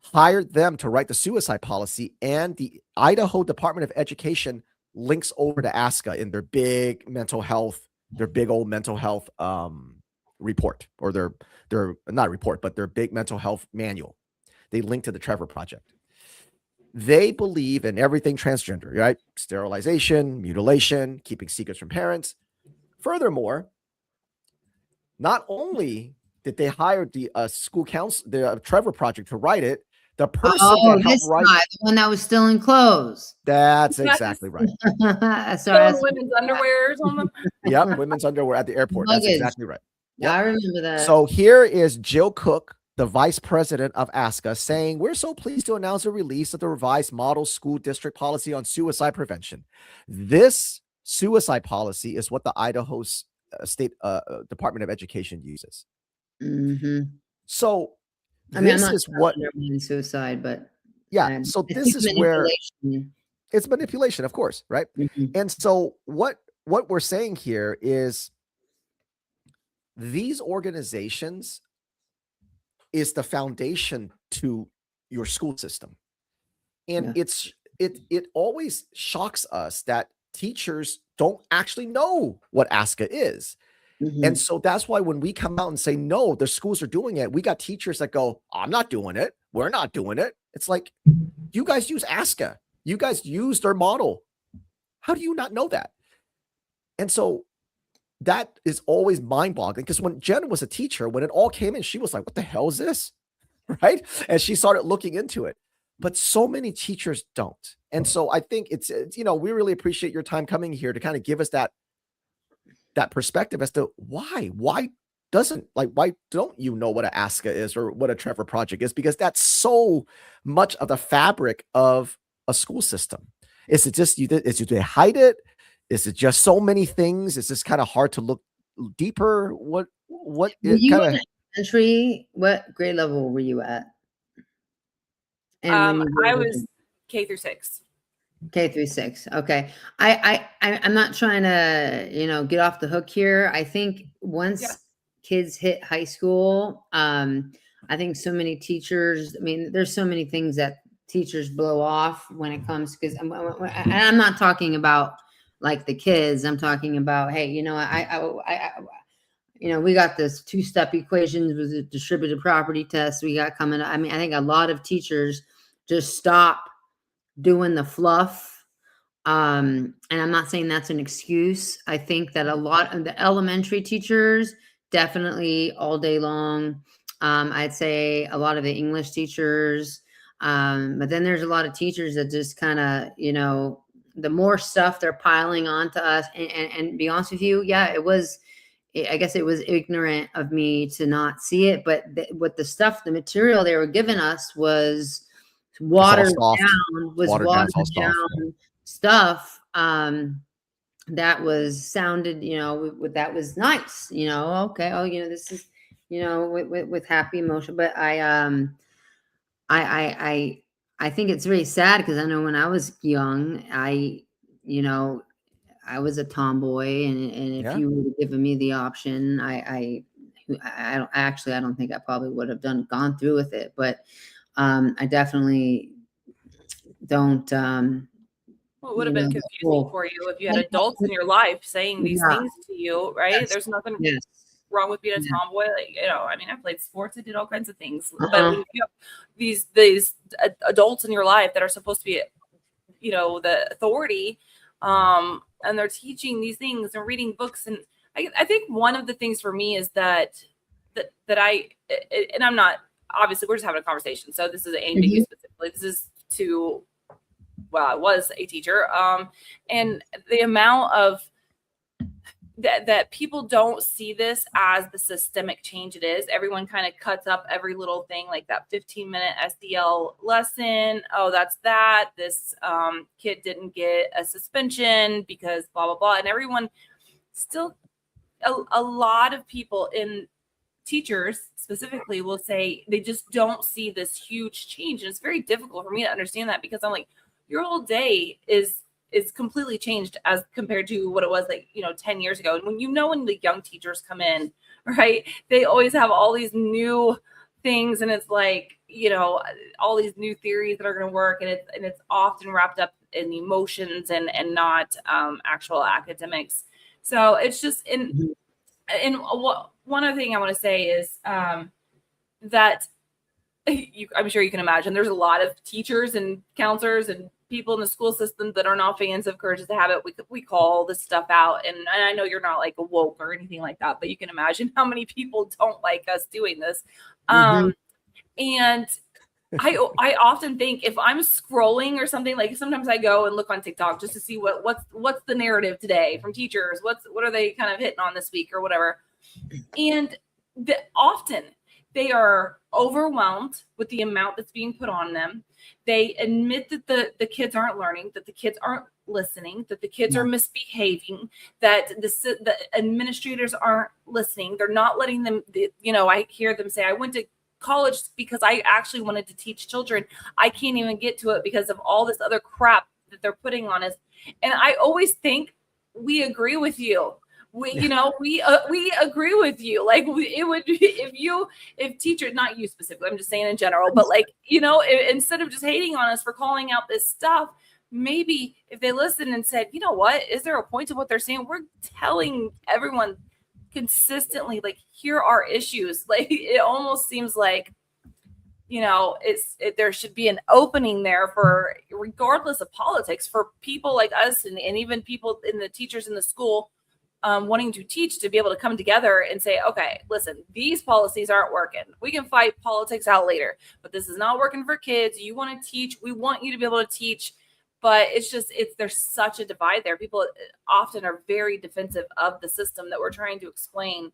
hired them to write the suicide policy, and the Idaho Department of Education links over to ASCA in their big old mental health report, or their not report, but their big mental health manual. They link to the Trevor Project. They believe in everything transgender, right? Sterilization, mutilation, keeping secrets from parents. Furthermore, not only did they hire the school council, the Trevor Project to write it, the person Oh, that helped this write guy, the one that was still in clothes. that's Yes. exactly right. Sorry, Throwing women's underwear on them. Yep, women's underwear at the airport. That's Luggage. exactly right. Yeah, I remember that. So here is Jill Cook, the vice president of ASCA, saying, "We're so pleased to announce the release of the revised model school district policy on suicide prevention. This suicide policy is what the Idaho State Department of Education uses." Mhm. So I mean, I'm this not is what, recommending suicide, but yeah. So I this think is where manipulation. it's manipulation, of course, right? Mhm. And so what we're saying here is these organizations is the foundation to your school system. And Yeah. it always shocks us that teachers don't actually know what ASCA is. Mhm. And so that's why when we come out and say, no, the schools are doing it, we got teachers that go, I'm not doing it. We're not doing it. It's like, you guys use ASCA. You guys used their model. How do you not know that? And so that is always mind-boggling, because when Jen was a teacher, when it all came in, she was like, what the hell is this? Right? And she started looking into it. But so many teachers don't. And so I think it's we really appreciate your time coming here to kind of give us that perspective as to why don't you know what a ASCA is or what a Trevor project is? Because that's so much of the fabric of a school system. Is it just do they hide it? Is it just so many things? It's just kind of hard to look deeper. What Were it you kind of in elementary? What grade level were you at? And when you I were was K through 6. K through 6. Okay. I'm not trying to, get off the hook here. I think once kids hit high school, I think so many teachers, there's so many things that teachers blow off when it comes, because I'm not talking about like the kids. I'm talking about, hey, we got this 2-step equations with a distributed property test we got coming up. I think a lot of teachers just stop doing the fluff. And I'm not saying that's an excuse. I think that a lot of the elementary teachers definitely all day long. I'd say a lot of the English teachers. But then there's a lot of teachers that just kind of, the more stuff they're piling onto us. And be honest with you, yeah, I guess it was ignorant of me to not see it. But what the material they were giving us was watered down stuff that was sounded, that was nice, okay, this is, with happy emotion. But I think it's very sad, because I know when I was young, I was a tomboy, and if you would have given me the option, I don't think I probably would have gone through with it. But I definitely don't. Well, it would have been confusing for you if you had adults in your life saying these things to you, right? Yes. There's nothing wrong with being a tomboy. I played sports, I did all kinds of things. But when you have these adults in your life that are supposed to be, the authority, and they're teaching these things and reading books, and I think one of the things for me is that I'm not, obviously we're just having a conversation, so this is aimed at you specifically. This is to, well, I was a teacher, and the amount of that people don't see this as the systemic change it is. Everyone kind of cuts up every little thing, like that 15-minute SDL lesson. Oh, that's that. This kid didn't get a suspension because blah, blah, blah. And everyone still, a lot of people in teachers specifically will say they just don't see this huge change. And it's very difficult for me to understand that, because I'm like, your whole day is completely changed as compared to what it was 10 years ago. And when the young teachers come in, right, they always have all these new things, and it's like, all these new theories that are going to work, and it's often wrapped up in emotions and not actual academics. So it's just one other thing I want to say is that I'm sure you can imagine there's a lot of teachers and counselors and people in the school system that are not fans of Courage is a Habit. We call this stuff out, and I know you're not like a woke or anything like that, but you can imagine how many people don't like us doing this. And I often think, if I'm scrolling or something, like sometimes I go and look on TikTok just to see what's the narrative today from teachers, what are they kind of hitting on this week or whatever, and often they are overwhelmed with the amount that's being put on them. They admit that the kids aren't learning, that the kids aren't listening, that the kids are misbehaving, that the administrators aren't listening. They're not letting them, I hear them say, I went to college because I actually wanted to teach children. I can't even get to it because of all this other crap that they're putting on us. And I always think, we agree with you. We agree with you. Like, it would, if teachers, not you specifically, I'm just saying in general, but instead of just hating on us for calling out this stuff, maybe if they listened and said, you know what, is there a point to what they're saying? We're telling everyone consistently, like, here are issues. Like, it almost seems like, there should be an opening there for, regardless of politics, for people like us and even people in the teachers in the school wanting to teach, to be able to come together and say, okay, listen, these policies aren't working. We can fight politics out later, but this is not working for kids. You want to teach. We want you to be able to teach. But there's such a divide there. People often are very defensive of the system that we're trying to explain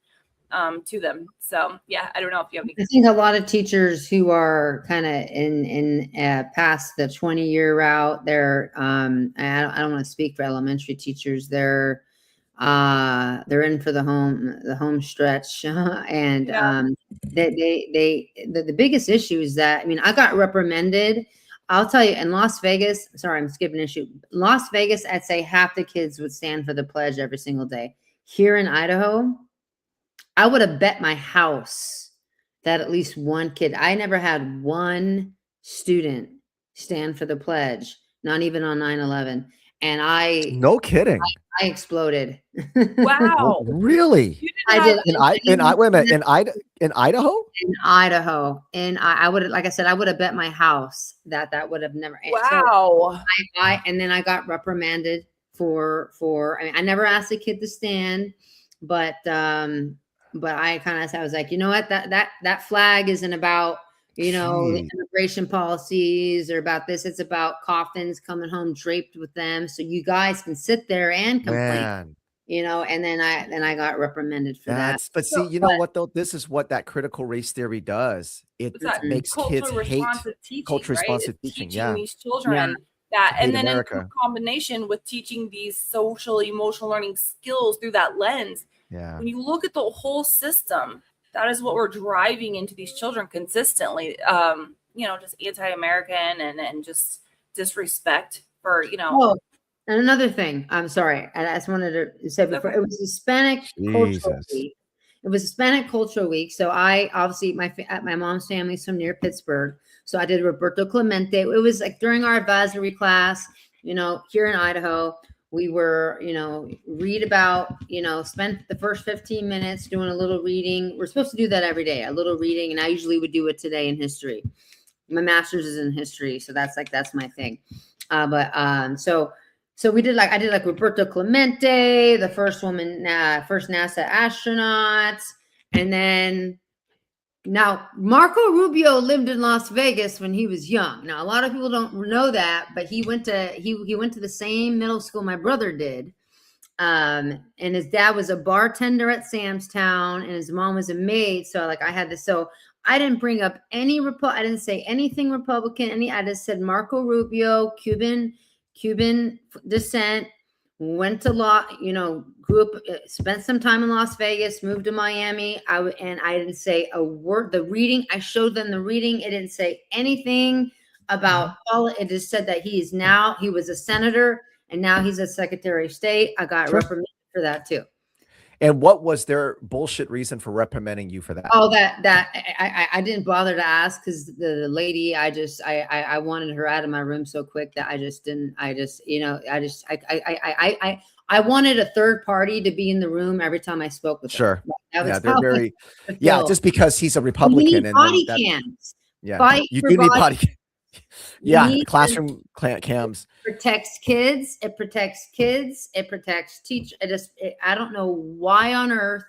to them. So yeah, I don't know if you have any. I think a lot of teachers who are kind of in past the 20-year route, they're I don't want to speak for elementary teachers. They're in for the home stretch, and the biggest issue is that, I mean, I got reprimanded. I'll tell you, in Las Vegas, sorry, I'm skipping an issue. Las Vegas, I'd say half the kids would stand for the pledge every single day. Here in Idaho, I would have bet my house that at least one kid, I never had one student stand for the pledge, not even on 9/11. And no kidding. I exploded. Wow. Really? I did. Wait a minute. In Idaho? In Idaho. And I would have, like I said, I would have bet my house that would have never. Wow. So and then I got reprimanded for, I mean, I never asked a kid to stand, but I kind of, I was like, you know what, that flag isn't about, the immigration policies or about this. It's about coffins coming home draped with them, so you guys can sit there and complain. And then I got reprimanded for that. But see, you know what though? This is what that critical race theory does. It makes kids hate culture responsive teaching. Yeah, these children that, and then America. in combination with teaching these social emotional learning skills through that lens. Yeah. When you look at the whole system, that is what we're driving into these children consistently. Just anti-American and just disrespect for, Oh, and another thing, I'm sorry, I just wanted to say before, it was Hispanic Cultural Week. It was Hispanic Cultural Week. So I obviously, my mom's family's from near Pittsburgh. So I did Roberto Clemente. It was like during our advisory class, here in Idaho. We were, read about, spent the first 15 minutes doing a little reading. We're supposed to do that every day, a little reading. And I usually would do it today in history. My master's is in history. So that's my thing. So we did I did Roberto Clemente, the first woman, first NASA astronaut. And then now Marco Rubio lived in Las Vegas when he was young. Now, a lot of people don't know that, but he went to the same middle school my brother did. And his dad was a bartender at Sam's Town and his mom was a maid. So I had this, so I didn't bring up any I didn't say anything Republican, I just said Marco Rubio, Cuban descent, went to grew up, spent some time in Las Vegas, moved to Miami. I didn't say a word. The reading, I showed them the reading. It didn't say anything about politics. It just said that he was a senator and now he's a secretary of state. I got reprimanded for that too. And what was their bullshit reason for reprimanding you for that? Oh, I didn't bother to ask because the lady, I wanted her out of my room so quick that I wanted a third party to be in the room every time I spoke with her. They're very, just because he's a Republican. And body cams. Yeah, you do need body cams. Yeah, classroom cams. Protects kids. It protects kids. It protects teachers. I don't know why on earth.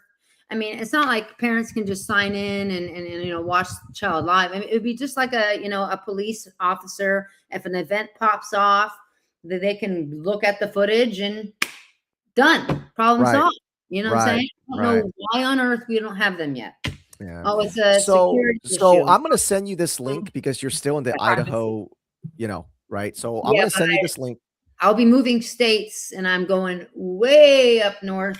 I mean, it's not like parents can just sign in and watch the child live. I mean, it would be just like a police officer. If an event pops off, that they can look at the footage and done. Problem solved. You know what I'm saying? I don't know why on earth we don't have them yet. Yeah. Oh, it's a security issue. I'm going to send you this link because you're still in the Idaho, right? So I'm going to send you this link. I'll be moving states and I'm going way up north.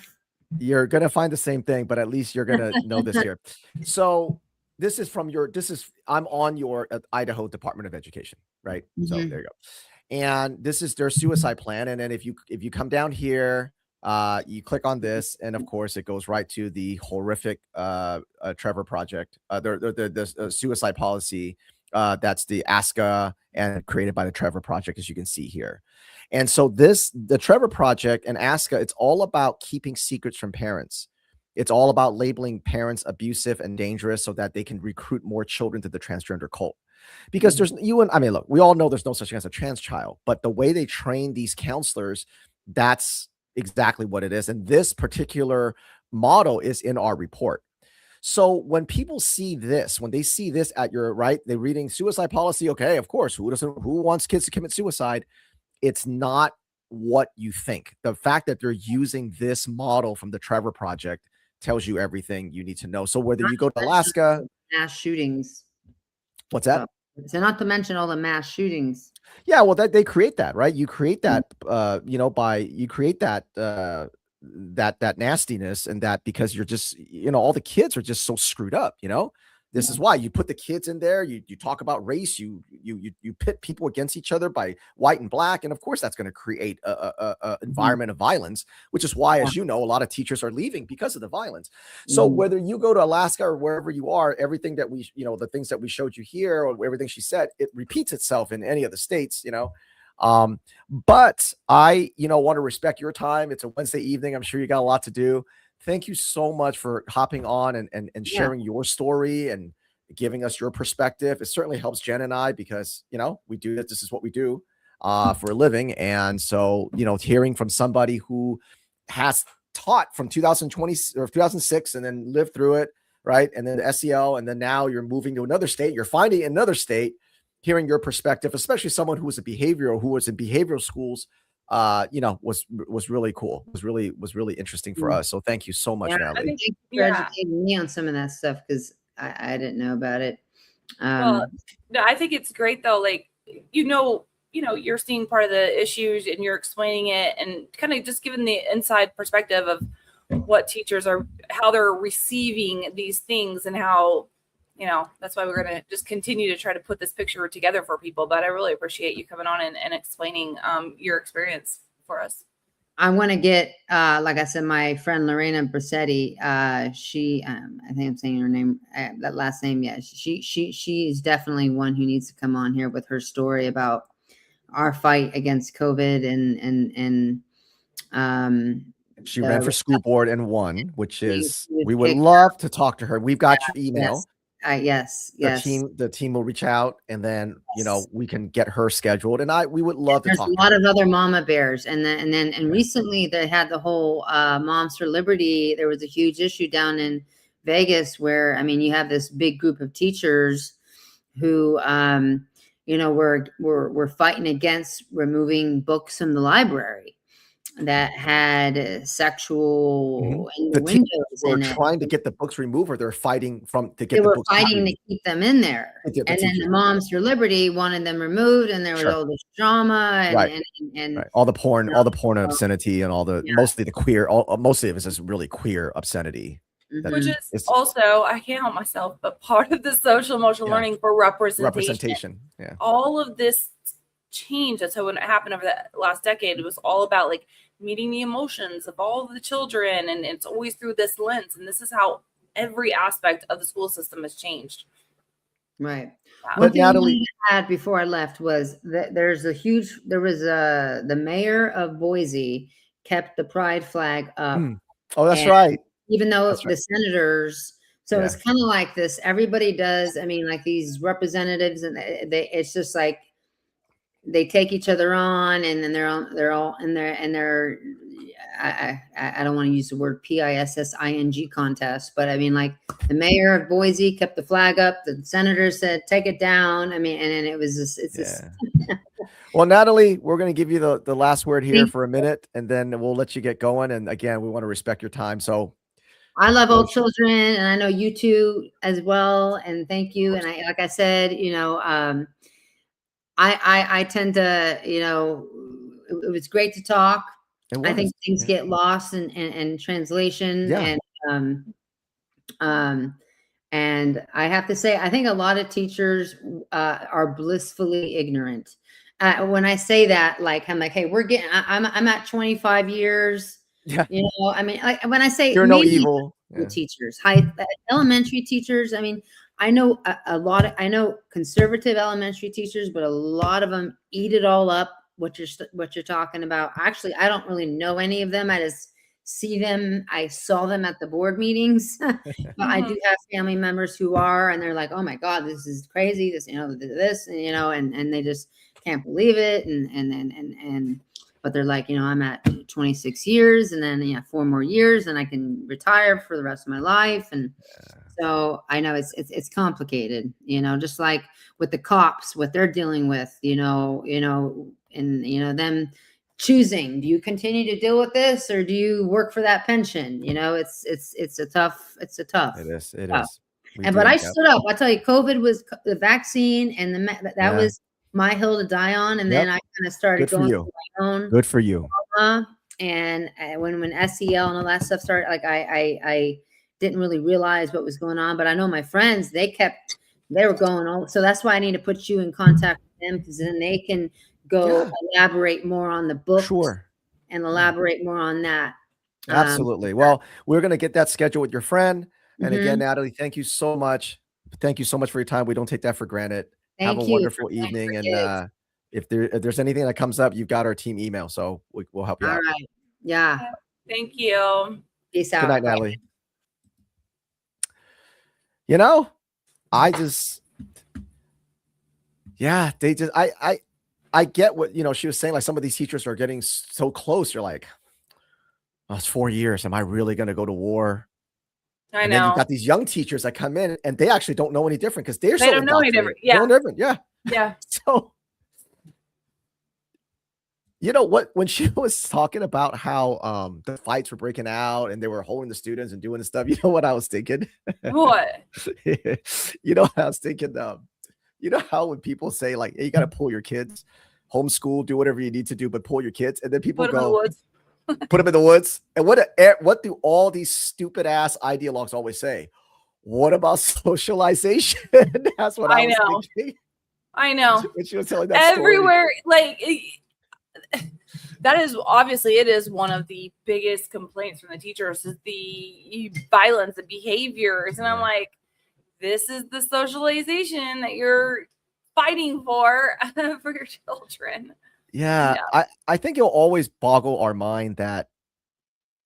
You're going to find the same thing, but at least you're going to know this here. So this is I'm on your Idaho Department of Education, right? Mm-hmm. So there you go. And this is their suicide plan. And then if you come down here, you click on this, and of course it goes right to the horrific Trevor Project, the suicide policy. That's the ASCA and created by the Trevor Project, as you can see here. And so the Trevor Project and ASCA, it's all about keeping secrets from parents. It's all about labeling parents abusive and dangerous so that they can recruit more children to the transgender cult. Because there's I mean, look, we all know there's no such thing as a trans child, but the way they train these counselors, that's exactly what it is. And this particular model is in our report. So when people see this, when they see this at your right, they're reading suicide policy. Okay, of course, who wants kids to commit suicide? It's not what you think. The fact that they're using this model from the Trevor Project tells you everything you need to know. So whether you go to Alaska, mass shootings. what's that? So not to mention all the mass shootings. Yeah, well, that they create that, right? You create that, you create that that nastiness, and that because you're just, all the kids are just so screwed up. This is why you put the kids in there. You talk about race. You pit people against each other by white and black, and of course that's going to create a environment of violence. Which is why, as you know, a lot of teachers are leaving because of the violence. So whether you go to Alaska or wherever you are, everything that we, the things that we showed you here, or everything she said, it repeats itself in any of the states. But I, want to respect your time. It's a Wednesday evening. I'm sure you got a lot to do. Thank you so much for hopping on and sharing your story and giving us your perspective. It certainly helps Jen and I because, we do this. This is what we do for a living. And so, hearing from somebody who has taught from 2020 or 2006 and then lived through it, right? And then SEL, and then now you're moving to another state. You're finding another state. Hearing your perspective, especially someone who was in behavioral schools, was really cool. Was really interesting for us. So thank you so much, Natalie. Thank you for educating me on some of that stuff because I didn't know about it. Well, no, I think it's great though. Like, you're seeing part of the issues and you're explaining it and kind of just giving the inside perspective of what teachers are, how they're receiving these things, and how, that's why we're going to just continue to try to put this picture together for people. But I really appreciate you coming on and explaining your experience for us. I want to get, like I said, my friend Lorena Brissetti, she, I think I'm saying her name, that last name. Yeah. She is definitely one who needs to come on here with her story about our fight against COVID and she ran for school board and won, which is, we would love to talk to her. We've got your email. Yes. The team will reach out, and then we can get her scheduled. And we would love to talk. There's a lot of other mama bears, and recently they had the whole Moms for Liberty. There was a huge issue down in Vegas where, you have this big group of teachers who, were fighting against removing books from the library that had sexual innuendos in it. Trying to get the books removed, or they're fighting to get the books. They were fighting to keep them in there. And then the Moms for Liberty wanted them removed, and there was all this drama and all the porn, all the porn obscenity, and all the mostly the queer. Mostly of it is really queer obscenity. Which is also, I can't help myself, but part of the social emotional learning for representation. Yeah. All of this change that's when it happened over the last decade, it was all about like meeting the emotions of all of the children, and it's always through this lens, and this is how every aspect of the school system has changed. Right. One thing Natalie had before I left was that there was the mayor of Boise kept the pride flag up. Oh, that's right. Even though the senators, so it's kind of like this, everybody does, like these representatives, and it's just like they take each other on, and then they're all in there, and they're, I don't want to use the word PISSING contest, but like the mayor of Boise kept the flag up, the senator said take it down. And then it was just Well, Natalie, we're going to give you the last word here for a minute, and then we'll let you get going. And again, we want to respect your time. So I love all children, and I know you too as well. And thank you. And like I said, I tend to, it was great to talk. I think things get lost in translation, and I have to say, I think a lot of teachers are blissfully ignorant. When I say that, I'm like, hey, I'm at 25 years. Yeah. Like when I say you're no evil teachers, elementary teachers. I know I know conservative elementary teachers, but a lot of them eat it all up. What you're talking about. Actually, I don't really know any of them. I just see them. I saw them at the board meetings, but I do have family members who are, and they're like, "Oh my God, this is crazy! This, this, and they just can't believe it." But they're like, I'm at 26 years, and then 4 more years, and I can retire for the rest of my life. And so I know it's complicated, just like with the cops, what they're dealing with, and them choosing, do you continue to deal with this or do you work for that pension? It's a tough. It is. It tough. is. But I stood up. I tell you, COVID was the vaccine, and that was my hill to die on. And then I kind of started going through my own. Good for you. And when SEL and all that stuff started, like I didn't really realize what was going on. But I know my friends, they were going on. So that's why I need to put you in contact with them, because then they can go elaborate more on the book and elaborate more on that. Absolutely. Well, we're going to get that scheduled with your friend. And again, Natalie, thank you so much. Thank you so much for your time. We don't take that for granted. Have a wonderful evening. And if there's anything that comes up, you've got our team email, so we'll help you out. All right. Yeah. Thank you. Peace out. Good night, Natalie. I get what, she was saying, like some of these teachers are getting so close. You're like, oh, it's 4 years. Am I really going to go to war? I and know. Then you've got these young teachers that come in and they actually don't know any different because they don't know any different. Yeah. Yeah. So, when she was talking about how the fights were breaking out and they were holding the students and doing the stuff, you know what I was thinking? What? I was thinking, how when people say like, hey, you got to pull your kids, homeschool, do whatever you need to do, but pull your kids, and then people go, put them in the woods. And what do all these stupid ass ideologues always say? What about socialization? That's what I was thinking. I know. When she was telling that everywhere, that is obviously, it is one of the biggest complaints from the teachers is the violence and behaviors. And I'm like, this is the socialization that you're fighting for your children. Yeah. I think it'll always boggle our mind that,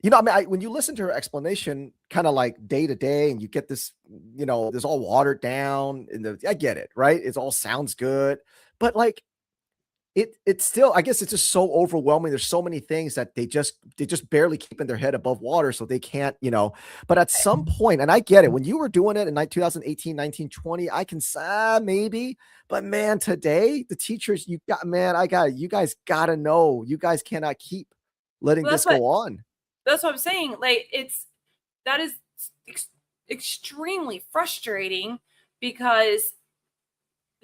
when you listen to her explanation, kind of like day to day, and you get this, this all watered down I get it, right? It all sounds good, but like, it's still, I guess it's just so overwhelming. There's so many things that they just barely keeping their head above water. So they can't, but at some point, and I get it, when you were doing it in 2018, 19, 20, I can say maybe, but man, today the teachers, you guys got to know, you guys cannot keep letting this go on. That's what I'm saying. Like that is extremely frustrating because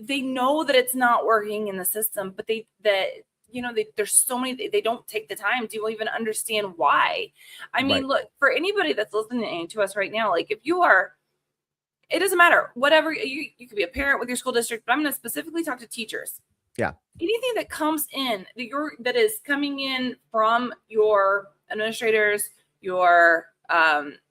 they know that it's not working in the system, but there's so many, they don't take the time to even understand why. I mean, look, for anybody that's listening to us right now, like if you are, it doesn't matter, whatever, you could be a parent with your school district, but I'm going to specifically talk to teachers. Yeah. Anything that comes in that is coming in from your administrators, your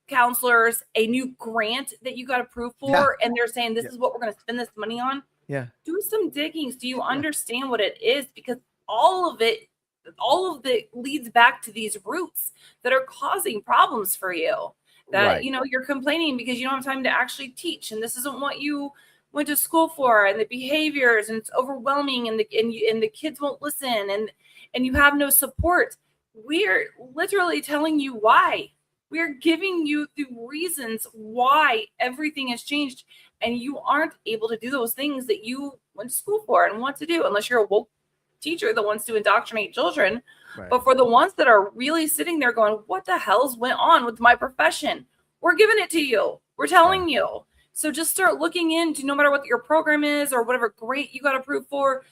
counselors, a new grant that you got approved for, and they're saying this is what we're going to spend this money on. Yeah. Do some digging. Do you understand what it is? Because all of it leads back to these roots that are causing problems for you. That, you're complaining because you don't have time to actually teach. And this isn't what you went to school for, and the behaviors, and it's overwhelming, and the kids won't listen, and you have no support. We're literally telling you why. We're giving you the reasons why everything has changed, and you aren't able to do those things that you went to school for and want to do, unless you're a woke teacher that wants to indoctrinate children. Right. But for the ones that are really sitting there going, what the hell's went on with my profession? We're giving it to you. We're telling you. So just start looking into, no matter what your program is or whatever grant you got approved for,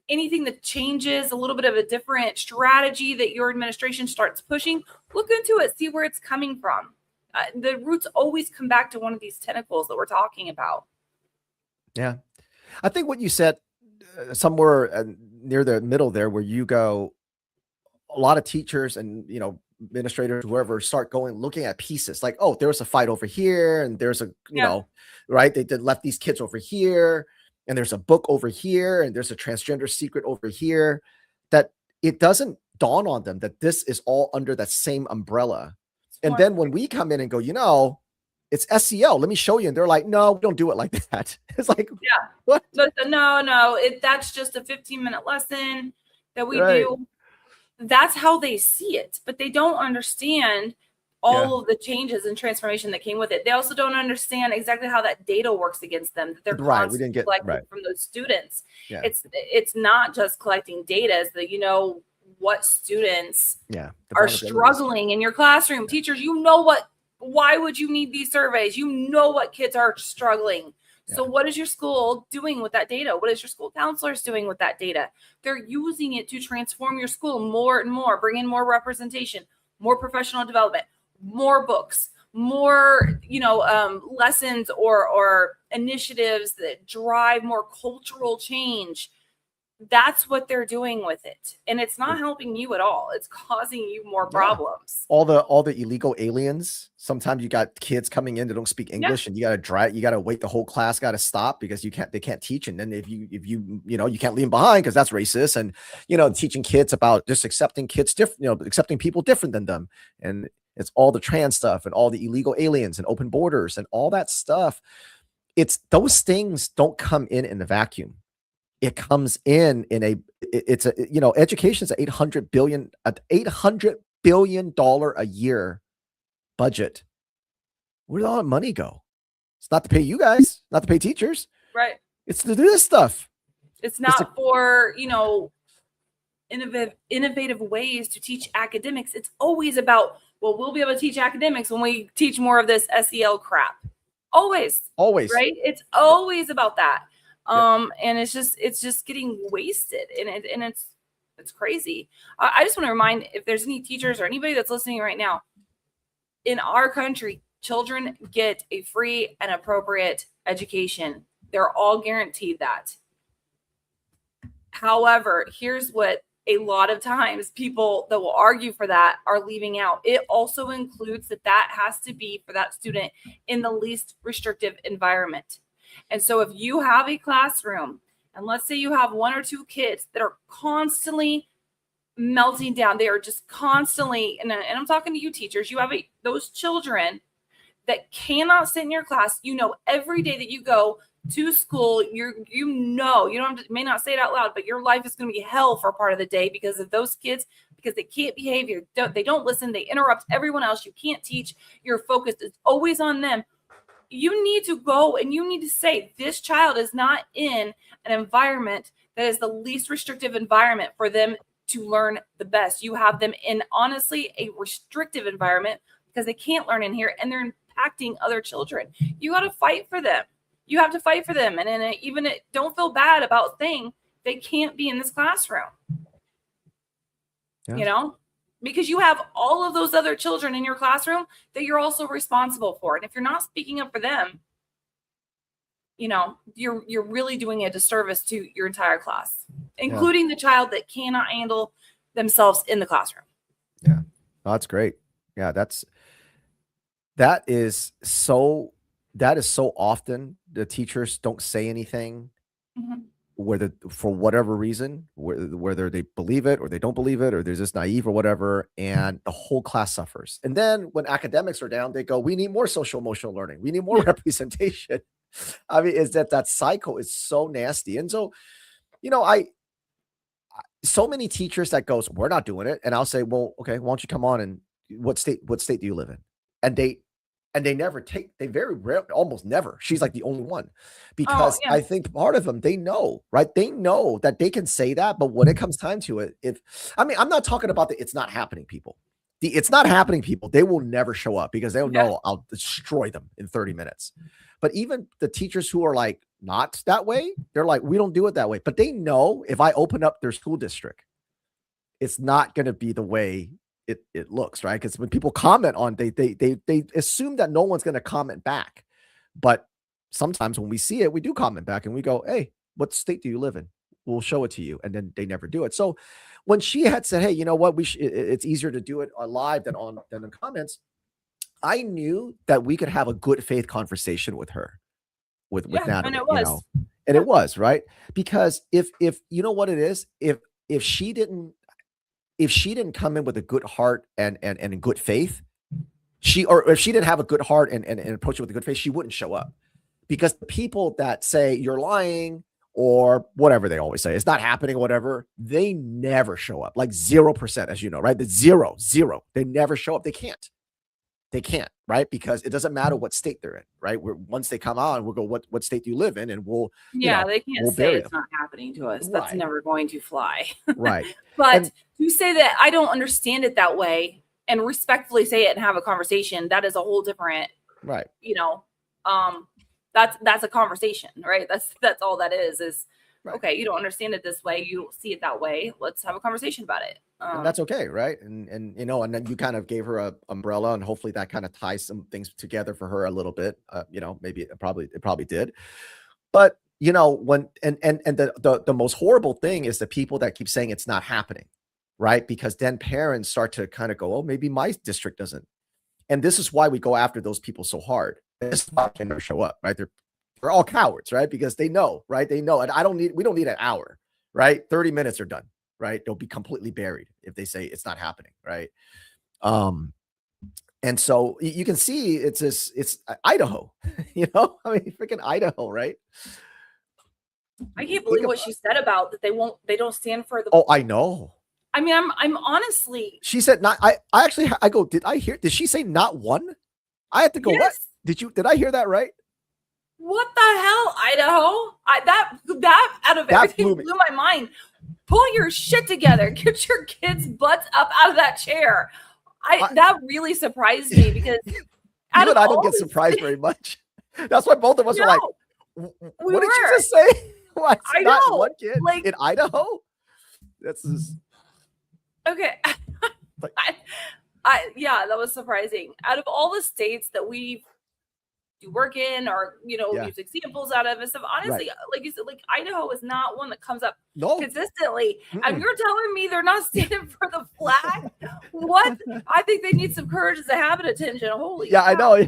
anything that changes, a little bit of a different strategy that your administration starts pushing, look into it, see where it's coming from. The roots always come back to one of these tentacles that we're talking about. Yeah. I think what you said somewhere near the middle there, where you go, a lot of teachers and, administrators, whoever, start looking at pieces like, oh, there was a fight over here, and there's a, right. They left these kids over here, and there's a book over here, and there's a transgender secret over here, that it doesn't dawn on them that this is all under that same umbrella And More- then when we come in and go, it's SEL, let me show you. And they're like, no, we don't do it like that. It's like, Yeah. what? No, that's just a 15-minute lesson that we Right. do. That's how they see it, but they don't understand all of the changes and transformation that came with it. They also don't understand exactly how that data works against them. That they're Right. We didn't get collecting from those students. Yeah. It's not just collecting data, it's that what students are vulnerabilities. struggling in your classroom. Teachers, why would you need these surveys? What kids are struggling. So what is your school doing with that data? What is your school counselors doing with that data? They're using it to transform your school more and more, bring in more representation, more professional development, more books, more, lessons or initiatives that drive more cultural change. That's what they're doing with it. And it's not helping you at all. It's causing you more problems. All the illegal aliens. Sometimes you got kids coming in that don't speak English and you got to wait, the whole class got to stop because they can't teach. And then if you can't leave them behind because that's racist. And, teaching kids about just accepting kids different, accepting people different than them. And it's all the trans stuff and all the illegal aliens and open borders and all that stuff. It's those things don't come in a vacuum. It comes in education is an $800 billion a year budget. Where did all that money go? It's not to pay you guys, not to pay teachers. Right. It's to do this stuff. It's not for, innovative ways to teach academics. It's always about, we'll be able to teach academics when we teach more of this SEL crap. Always. Right. It's always about that. And it's just getting wasted and it's crazy. I just want to remind, if there's any teachers or anybody that's listening right now, in our country, children get a free and appropriate education. They're all guaranteed that. However, here's what a lot of times people that will argue for that are leaving out. It also includes that has to be for that student in the least restrictive environment. And so if you have a classroom, and let's say you have one or two kids that are constantly melting down, they are just constantly, and I'm talking to you teachers, you have those children that cannot sit in your class. Every day that you go to school, may not say it out loud, but your life is going to be hell for a part of the day because of those kids, because they can't behave, they don't listen, they interrupt everyone else, you can't teach, your focus is always on them. You need to go and you need to say, this child is not in an environment that is the least restrictive environment for them to learn the best. You have them in, honestly, a restrictive environment because they can't learn in here and they're impacting other children. You got to fight for them. You have to fight for them. And don't feel bad about saying they can't be in this classroom. Because you have all of those other children in your classroom that you're also responsible for. And if you're not speaking up for them, you're really doing a disservice to your entire class, including the child that cannot handle themselves in the classroom. Yeah. Oh, that's great. Yeah. That is so often the teachers don't say anything. Mm-hmm. Whether for whatever reason, whether they believe it or they don't believe it, or they're just naive or whatever, and the whole class suffers. And then when academics are down, they go, we need more social emotional learning. We need more representation. I mean, that cycle is so nasty. And so, so many teachers that goes, we're not doing it. And I'll say, well, okay, why don't you come on, and what state do you live in? And they never they very rarely, almost never. She's like the only one, because I think part of them, they know, right? They know that they can say that, but when it comes time to it, I'm not talking about it's not happening people. It's not happening people, they will never show up because they'll know I'll destroy them in 30 minutes. But even the teachers who are like not that way, they're like, we don't do it that way. But they know if I open up their school district, it's not going to be the way it looks, right? Because when people comment on, they assume that no one's going to comment back. But sometimes when we see it, we do comment back and we go, hey, what state do you live in? We'll show it to you. And then they never do it. So when she had said, hey, you know what, it's easier to do it live than in comments, I knew that we could have a good faith conversation with her, with Natalie. And it was. And it was, right? Because if you know what it is, if she didn't come in with a good heart and in good faith, or if she didn't have a good heart and approach it with a good face, she wouldn't show up. Because the people that say you're lying or whatever they always say, it's not happening, whatever, they never show up. Like 0%, as you know, right? The zero. They never show up. They can't, right? Because it doesn't matter what state they're in, right? Once they come out, we'll go, what state do you live in? And we'll, they can't say it's not happening to us. That's never going to fly. Right. But to say that I don't understand it that way and respectfully say it and have a conversation, that is a whole different, right. That's a conversation, right? That's all that is right. Okay, you don't understand it this way, you don't see it that way, let's have a conversation about it. And that's okay, right? And and then you kind of gave her a umbrella, and hopefully that kind of ties some things together for her a little bit. Maybe it probably did. But when the most horrible thing is the people that keep saying it's not happening, right? Because then parents start to kind of go, oh, maybe my district doesn't. And this is why we go after those people so hard. This is why they never show up, right? They're all cowards, right? Because they know, right? They know. And we don't need an hour, right? 30 minutes are done, right? They'll be completely buried if they say it's not happening, right? And so you can see it's Idaho, I mean, freaking Idaho, right? I can't believe what she said about that they don't stand for the. Oh, I know. I mean, I'm honestly. She said not. I go. Did she say not one? I had to go. Yes. What? Did I hear that right? What the hell, Idaho? That out of everything blew my mind. Pull your shit together. Get your kids' butts up out of that chair. That really surprised me because I don't get surprised very much. That's why both of us were like, "What did you just say? What? I know. Not one kid in Idaho? That's just okay." Yeah, that was surprising. Out of all the states that we do work in or use examples out of and stuff, honestly, like you said, like Idaho is not one that comes up consistently. And you're telling me they're not standing for the flag? What? I think they need some courage as a habit attention. Holy cow. I know.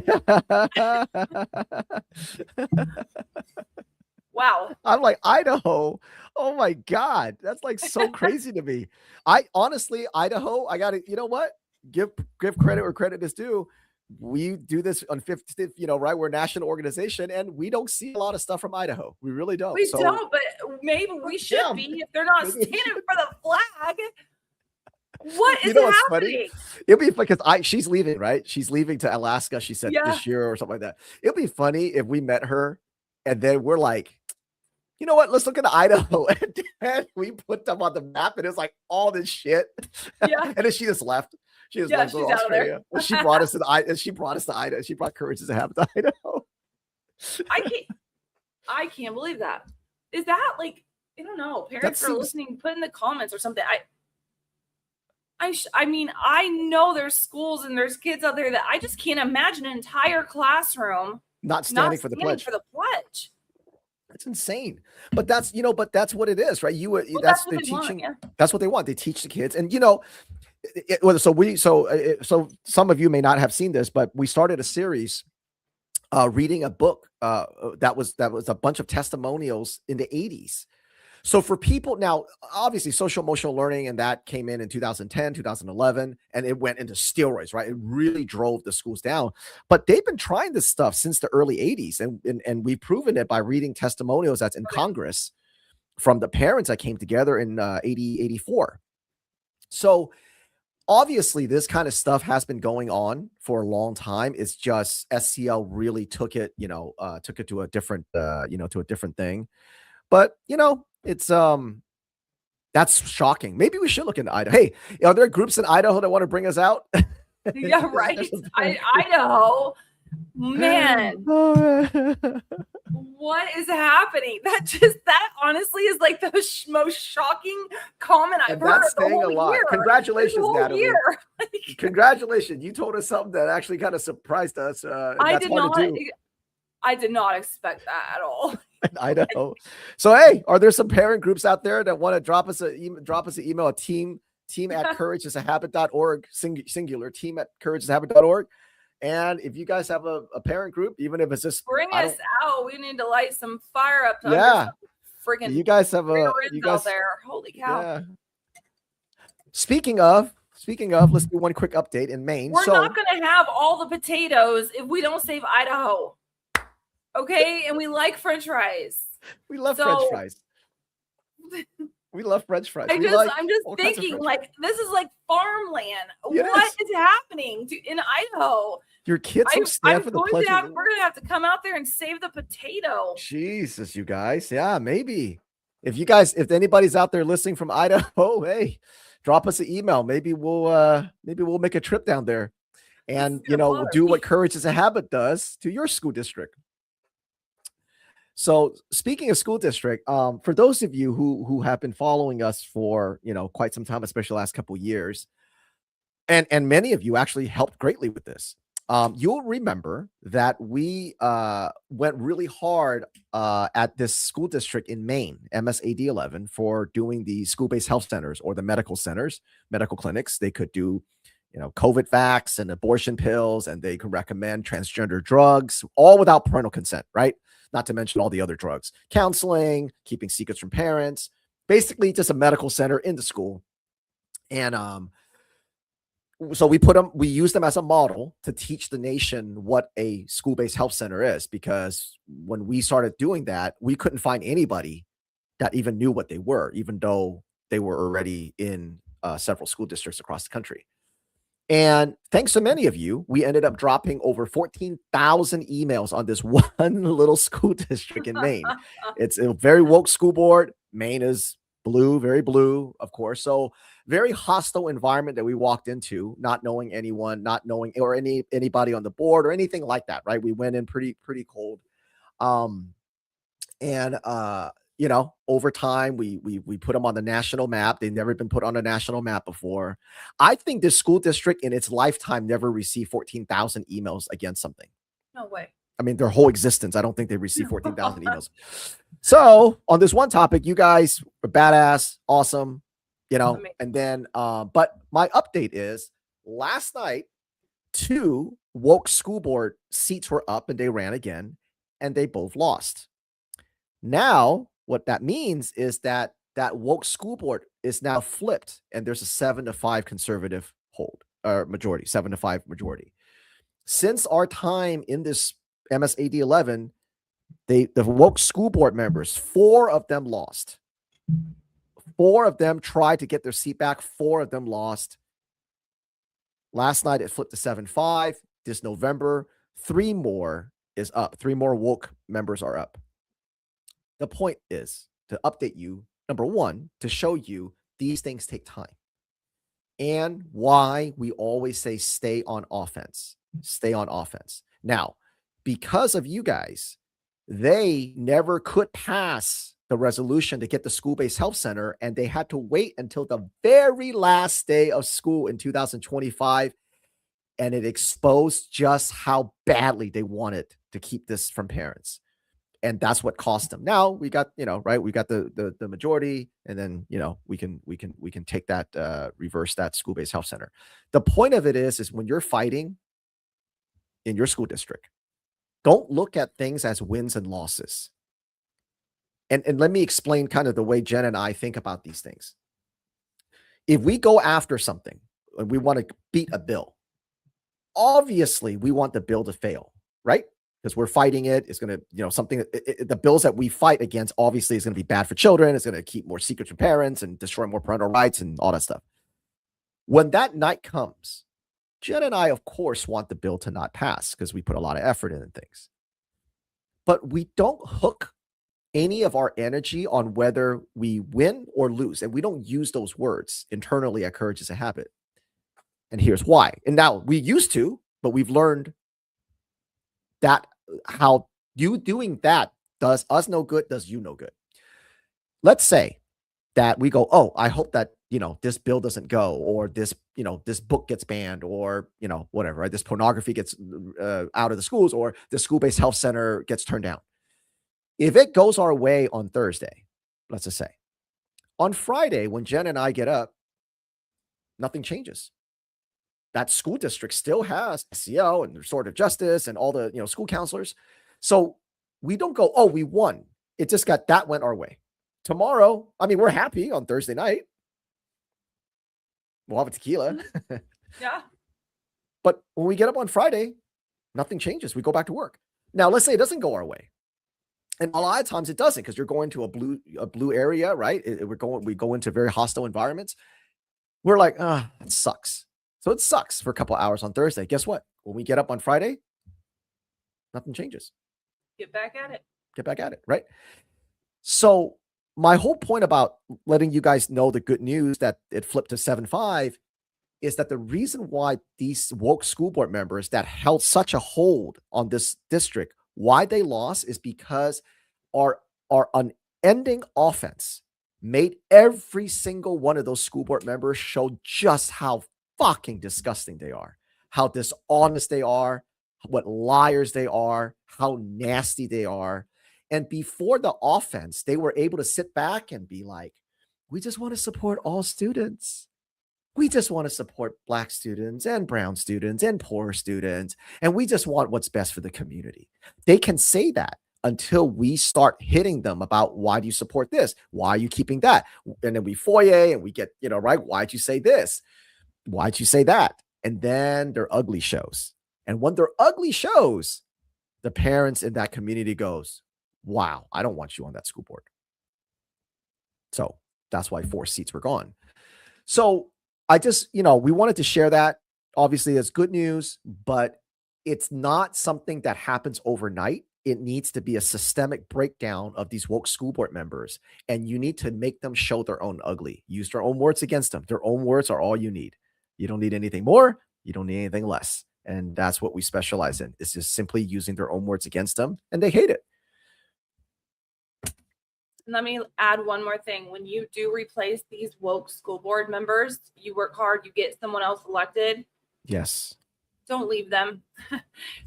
Wow. I'm like, Idaho. Oh my God. That's like so crazy to me. Honestly, Idaho, I gotta, you know what? Give credit where credit is due. We do this on 50th, right? We're a national organization and we don't see a lot of stuff from Idaho. We really don't. We don't, but maybe we should be if they're not standing for the flag. What is happening? Funny? It'll be because she's leaving, right? She's leaving to Alaska, she said this year or something like that. It'll be funny if we met her and then we're like, you know what? Let's look at Idaho. And we put them on the map and it's like all this shit. Yeah. And then she just left. She just left for Australia. Well, she brought us to Idaho. She brought Courage as a Habit to Idaho. I can't believe that. Is that like, I don't know, parents are listening, put in the comments or something. I mean, I know there's schools and there's kids out there that I just can't imagine an entire classroom not standing for the pledge. That's insane. But that's what it is, right? That's they're teaching. That's what they want. They teach the kids. And so some of you may not have seen this, but we started a series reading a book that was a bunch of testimonials in the 80s. So for people now, obviously social emotional learning, and that came in 2010, 2011, and it went into steroids, right? It really drove the schools down, but they've been trying this stuff since the early 80s. And we've proven it by reading testimonials that's in Congress from the parents that came together in 84. So obviously this kind of stuff has been going on for a long time. It's just SCL really took it to a different, to a different thing. But, it's, that's shocking. Maybe we should look into Idaho. Hey, are there groups in Idaho that want to bring us out? Yeah, right. Idaho, man. What is happening? That honestly is like the most shocking comment I've heard of the whole year. Congratulations, Natalie. Congratulations. You told us something that actually kind of surprised us. I did not expect that at all. In Idaho. So, hey, are there some parent groups out there that want to drop us an email at team at courageasahabit.org, singular, team at courageasahabit.org. And if you guys have a parent group, even if it's just bring us out, we need to light some fire up. Freaking you guys have out there. Holy cow. Yeah. Speaking of speaking of, let's do one quick update in Maine. We're not going to have all the potatoes if we don't save Idaho. Okay? And we like French fries. We love French fries. We love French fries. I'm just thinking, like, this is like farmland. Yes. What is happening in Idaho? Your kids will stand for the pledge. We're going to have to come out there and save the potato. Jesus, you guys. Yeah, maybe. If anybody's out there listening from Idaho, hey, drop us an email. Maybe we'll make a trip down there, and we'll do what Courage is a Habit does to your school district. So speaking of school district, for those of you who have been following us for quite some time, especially the last couple of years, and many of you actually helped greatly with this. You'll remember that we went really hard at this school district in Maine, MSAD 11, for doing the school-based health centers or the medical centers, medical clinics. They could do, COVID vax and abortion pills, and they could recommend transgender drugs, all without parental consent, right? Not to mention all the other drugs, counseling, keeping secrets from parents, basically just a medical center in the school. And so we use them as a model to teach the nation what a school-based health center is, because when we started doing that, we couldn't find anybody that even knew what they were, even though they were already in several school districts across the country. And thanks to many of you, we ended up dropping over 14,000 emails on this one little school district in Maine. It's a very woke school board. Maine is blue, very blue, of course. So very hostile environment that we walked into, not knowing anyone, not knowing or anybody on the board or anything like that, right? We went in pretty cold. Over time, we put them on the national map. They've never been put on a national map before. I think this school district in its lifetime never received 14,000 emails against something. No way. I mean, their whole existence, I don't think they received 14,000 emails. So on this one topic, you guys are badass, awesome, and then, but my update is last night, 2 woke school board seats were up and they ran again and they both lost. Now, what that means is that woke school board is now flipped and there's a 7-5 conservative majority, 7-5 majority. Since our time in this MSAD 11, the woke school board members, 4 of them lost. 4 of them tried to get their seat back. 4 of them lost. Last night, it flipped to 7-5. This November, 3 more is up. 3 more woke members are up. The point is to update you, number one, to show you these things take time. And why we always say stay on offense. Stay on offense. Now, because of you guys, they never could pass the resolution to get the school-based health center, and they had to wait until the very last day of school in 2025, and it exposed just how badly they wanted to keep this from parents. And that's what cost them. Now we got, right, we got the majority, and then, we can take that, reverse that school-based health center. The point of it is when you're fighting in your school district, don't look at things as wins and losses. And let me explain kind of the way Jen and I think about these things. If we go after something and we want to beat a bill, obviously we want the bill to fail, right? Because we're fighting it. It's going to, the bills that we fight against, obviously is going to be bad for children. It's going to keep more secrets from parents and destroy more parental rights and all that stuff. When that night comes, Jen and I, of course, want the bill to not pass because we put a lot of effort in things. But we don't hook any of our energy on whether we win or lose. And we don't use those words internally at Courage is a Habit. And here's why. And now we used to, but we've learned that how you doing that does us no good, does you no good. Let's say that we go, oh, I hope that, this bill doesn't go, or this, this book gets banned, or, whatever, right? This pornography gets out of the schools, or the school-based health center gets turned down. If it goes our way on Thursday, let's just say, on Friday, when Jen and I get up, nothing changes. That school district still has SEO and restorative justice and all the, school counselors. So we don't go, oh, we won. It just that went our way. Tomorrow, I mean, we're happy on Thursday night. We'll have a tequila. Yeah. But when we get up on Friday, nothing changes. We go back to work. Now, let's say it doesn't go our way. And a lot of times it doesn't, because you're going to a blue area, right? We go into very hostile environments. We're like, that sucks. So it sucks for a couple hours on Thursday. Guess what? When we get up on Friday, nothing changes. Get back at it. Get back at it, right? So my whole point about letting you guys know the good news that it flipped to 7-5 is that the reason why these woke school board members that held such a hold on this district, why they lost, is because our unending offense made every single one of those school board members show just how fucking disgusting they are, how dishonest they are, what liars they are, how nasty they are. And before the offense, they were able to sit back and be like, we just want to support all students. We just want to support Black students and brown students and poor students. And we just want what's best for the community. They can say that until we start hitting them about, why do you support this? Why are you keeping that? And then we foyer and we get, right? Why'd you say this? Why'd you say that? And then their ugly shows. And when their ugly shows, the parents in that community goes, wow, I don't want you on that school board. So that's why 4 seats were gone. So I just, we wanted to share that. Obviously, it's good news, but it's not something that happens overnight. It needs to be a systemic breakdown of these woke school board members, and you need to make them show their own ugly. Use their own words against them. Their own words are all you need. You don't need anything more. You don't need anything less. And that's what we specialize in. It's just simply using their own words against them, and they hate it. Let me add one more thing. When you do replace these woke school board members, you work hard, you get someone else elected. Yes. Don't leave them.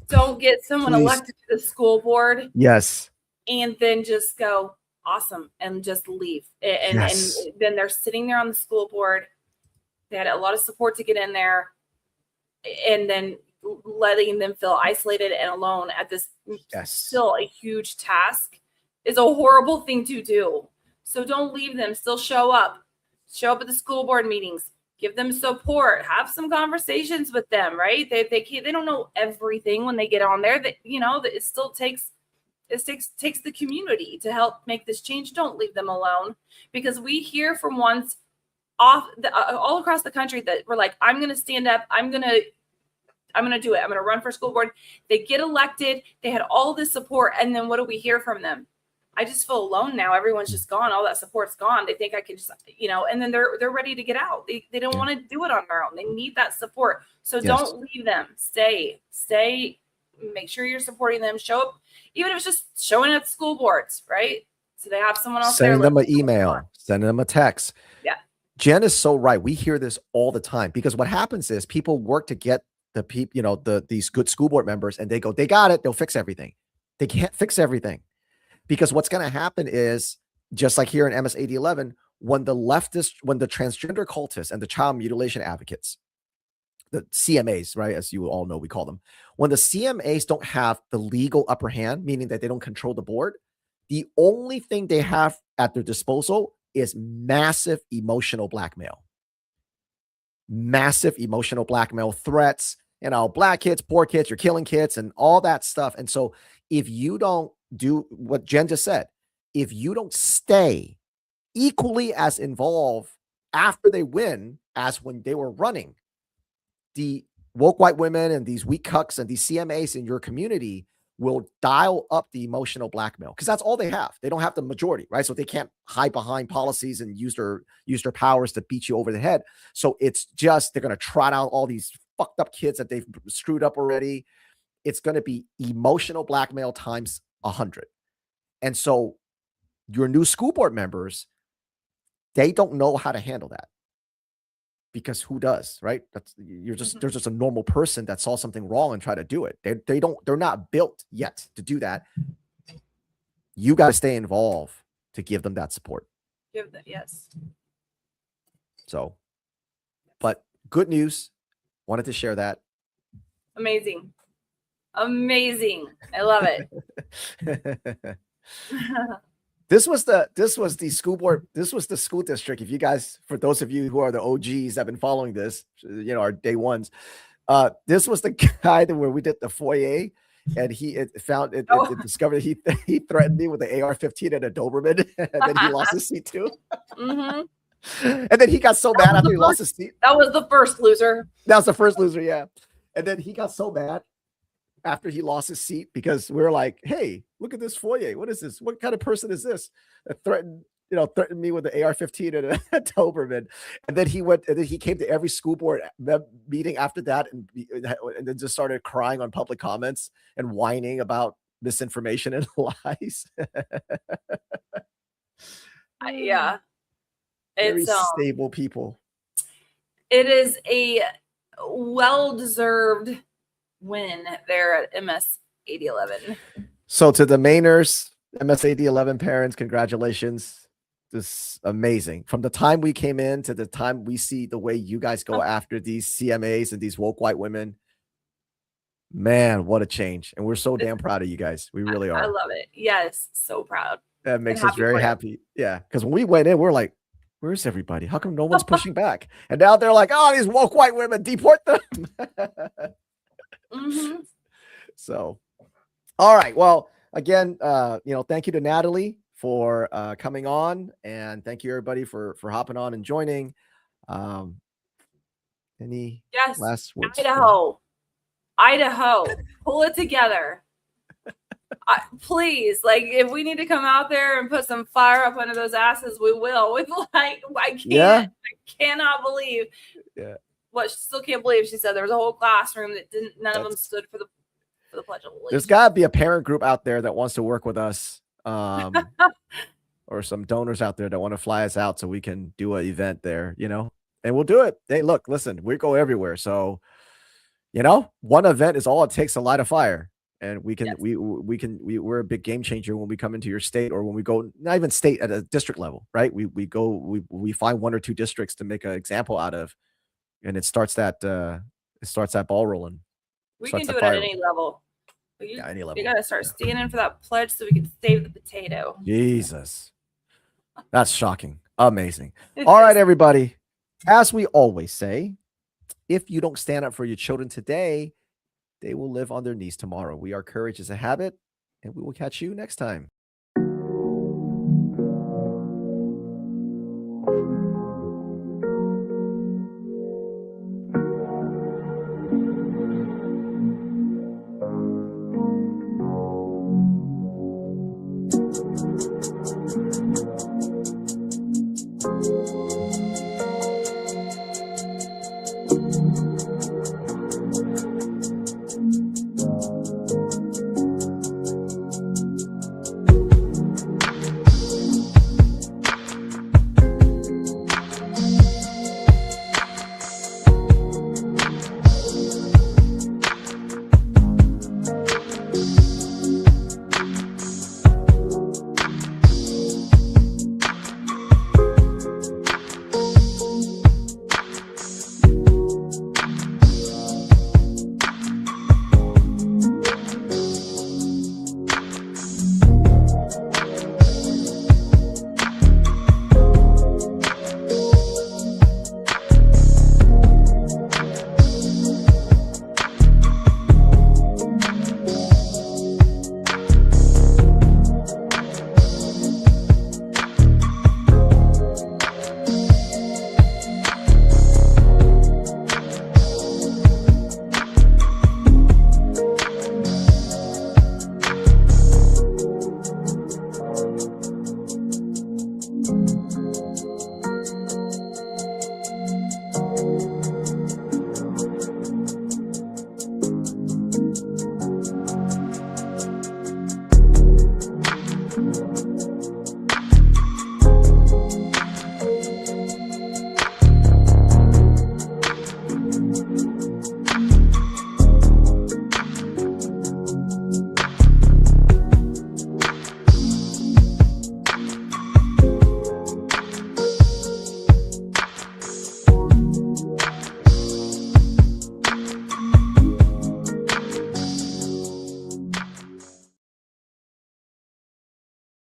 Don't get someone elected to the school board. Yes. And then just go, awesome, and just leave. And then they're sitting there on the school board. They had a lot of support to get in there. And then letting them feel isolated and alone at this still a huge task is a horrible thing to do. So don't leave them. Still show up at the school board meetings, give them support, have some conversations with them, right? They don't know everything when they get on there. That it still takes the community to help make this change. Don't leave them alone, because we hear from ones all across the country that were like, I'm going to stand up. I'm going to do it. I'm going to run for school board. They get elected. They had all this support. And then what do we hear from them? I just feel alone now. Everyone's just gone. All that support's gone. They think I can just, and then they're ready to get out. They don't want to do it on their own. They need that support. So don't leave them. Stay, make sure you're supporting them. Show up, even if it's just showing at school boards, right? So they have someone else sending them an email, sending them a text. Yeah. Jen is so right. We hear this all the time, because what happens is people work to get the people, these good school board members, and they go, they got it. They'll fix everything. They can't fix everything, because what's going to happen is, just like here in MS 8011, when the transgender cultists and the child mutilation advocates, the CMAs, right, as you all know, we call them, when the CMAs don't have the legal upper hand, meaning that they don't control the board, the only thing they have at their disposal is massive emotional blackmail. Massive emotional blackmail, threats, Black kids, poor kids, you're killing kids, and all that stuff. And so if you don't do what Jen just said, if you don't stay equally as involved after they win as when they were running, the woke white women and these weak cucks and these CMAs in your community will dial up the emotional blackmail, because that's all they have. They don't have the majority, right? So they can't hide behind policies and use their powers to beat you over the head. So it's just, they're going to trot out all these fucked up kids that they've screwed up already. It's going to be emotional blackmail times 100. And so your new school board members, they don't know how to handle that, because who does, right? There's just a normal person that saw something wrong and try to do it. They're not built yet to do that. You got to stay involved to give them that support. Yes. So, but good news. Wanted to share that. Amazing. I love it. This was the school board. This was the school district. If you guys, for those of you who are the OGs that have been following this, our day ones, this was the guy where we did the foyer, and it discovered he threatened me with the AR-15 and a Doberman, and then he lost his seat too. Mm-hmm. And then he got so mad after he lost his seat. That was the first loser. That was the first loser, yeah. And then he got so mad after he lost his seat because we were like, "Hey, look at this foyer. What is this? What kind of person is this that threatened me with the AR-15 and a Doberman?" And then he came to every school board meeting after that, and then just started crying on public comments and whining about misinformation and lies. Yeah. Very It's stable people. It is a well-deserved win there at MS 8011. So to the Mainers, MS 8011 parents, congratulations. This is amazing. From the time we came in to the time we see the way you guys go after these CMAs and these woke white women, man, what a change. And we're so damn proud of you guys. We really are. I love it. Yes, so proud. That makes us very happy. Yeah, because when we went in, we're like, where's everybody? How come no one's pushing back? And now they're like, oh, these woke white women, deport them. Mm-hmm. So, all right. Well, again, thank you to Natalie for coming on, and thank you everybody for hopping on and joining. Any last words? Idaho, pull it together. Please, like, if we need to come out there and put some fire up under those asses, we will. With I cannot believe. Yeah. Still can't believe she said there was a whole classroom that none of them stood for the Pledge of Allegiance. There's got to be a parent group out there that wants to work with us, or some donors out there that want to fly us out so we can do an event there, and we'll do it. Hey, look, listen, we go everywhere. So, one event is all it takes to light a fire. And we can, we're a big game changer when we come into your state, or when we go, not even state, at a district level, right? We find one or two districts to make an example out of, and it starts that ball rolling. We can do it at any level. Any level. You got to start standing for that pledge so we can save the potato. Jesus. That's shocking. Amazing. All right, everybody. As we always say, if you don't stand up for your children today, they will live on their knees tomorrow. We are Courage is a Habit, and we will catch you next time.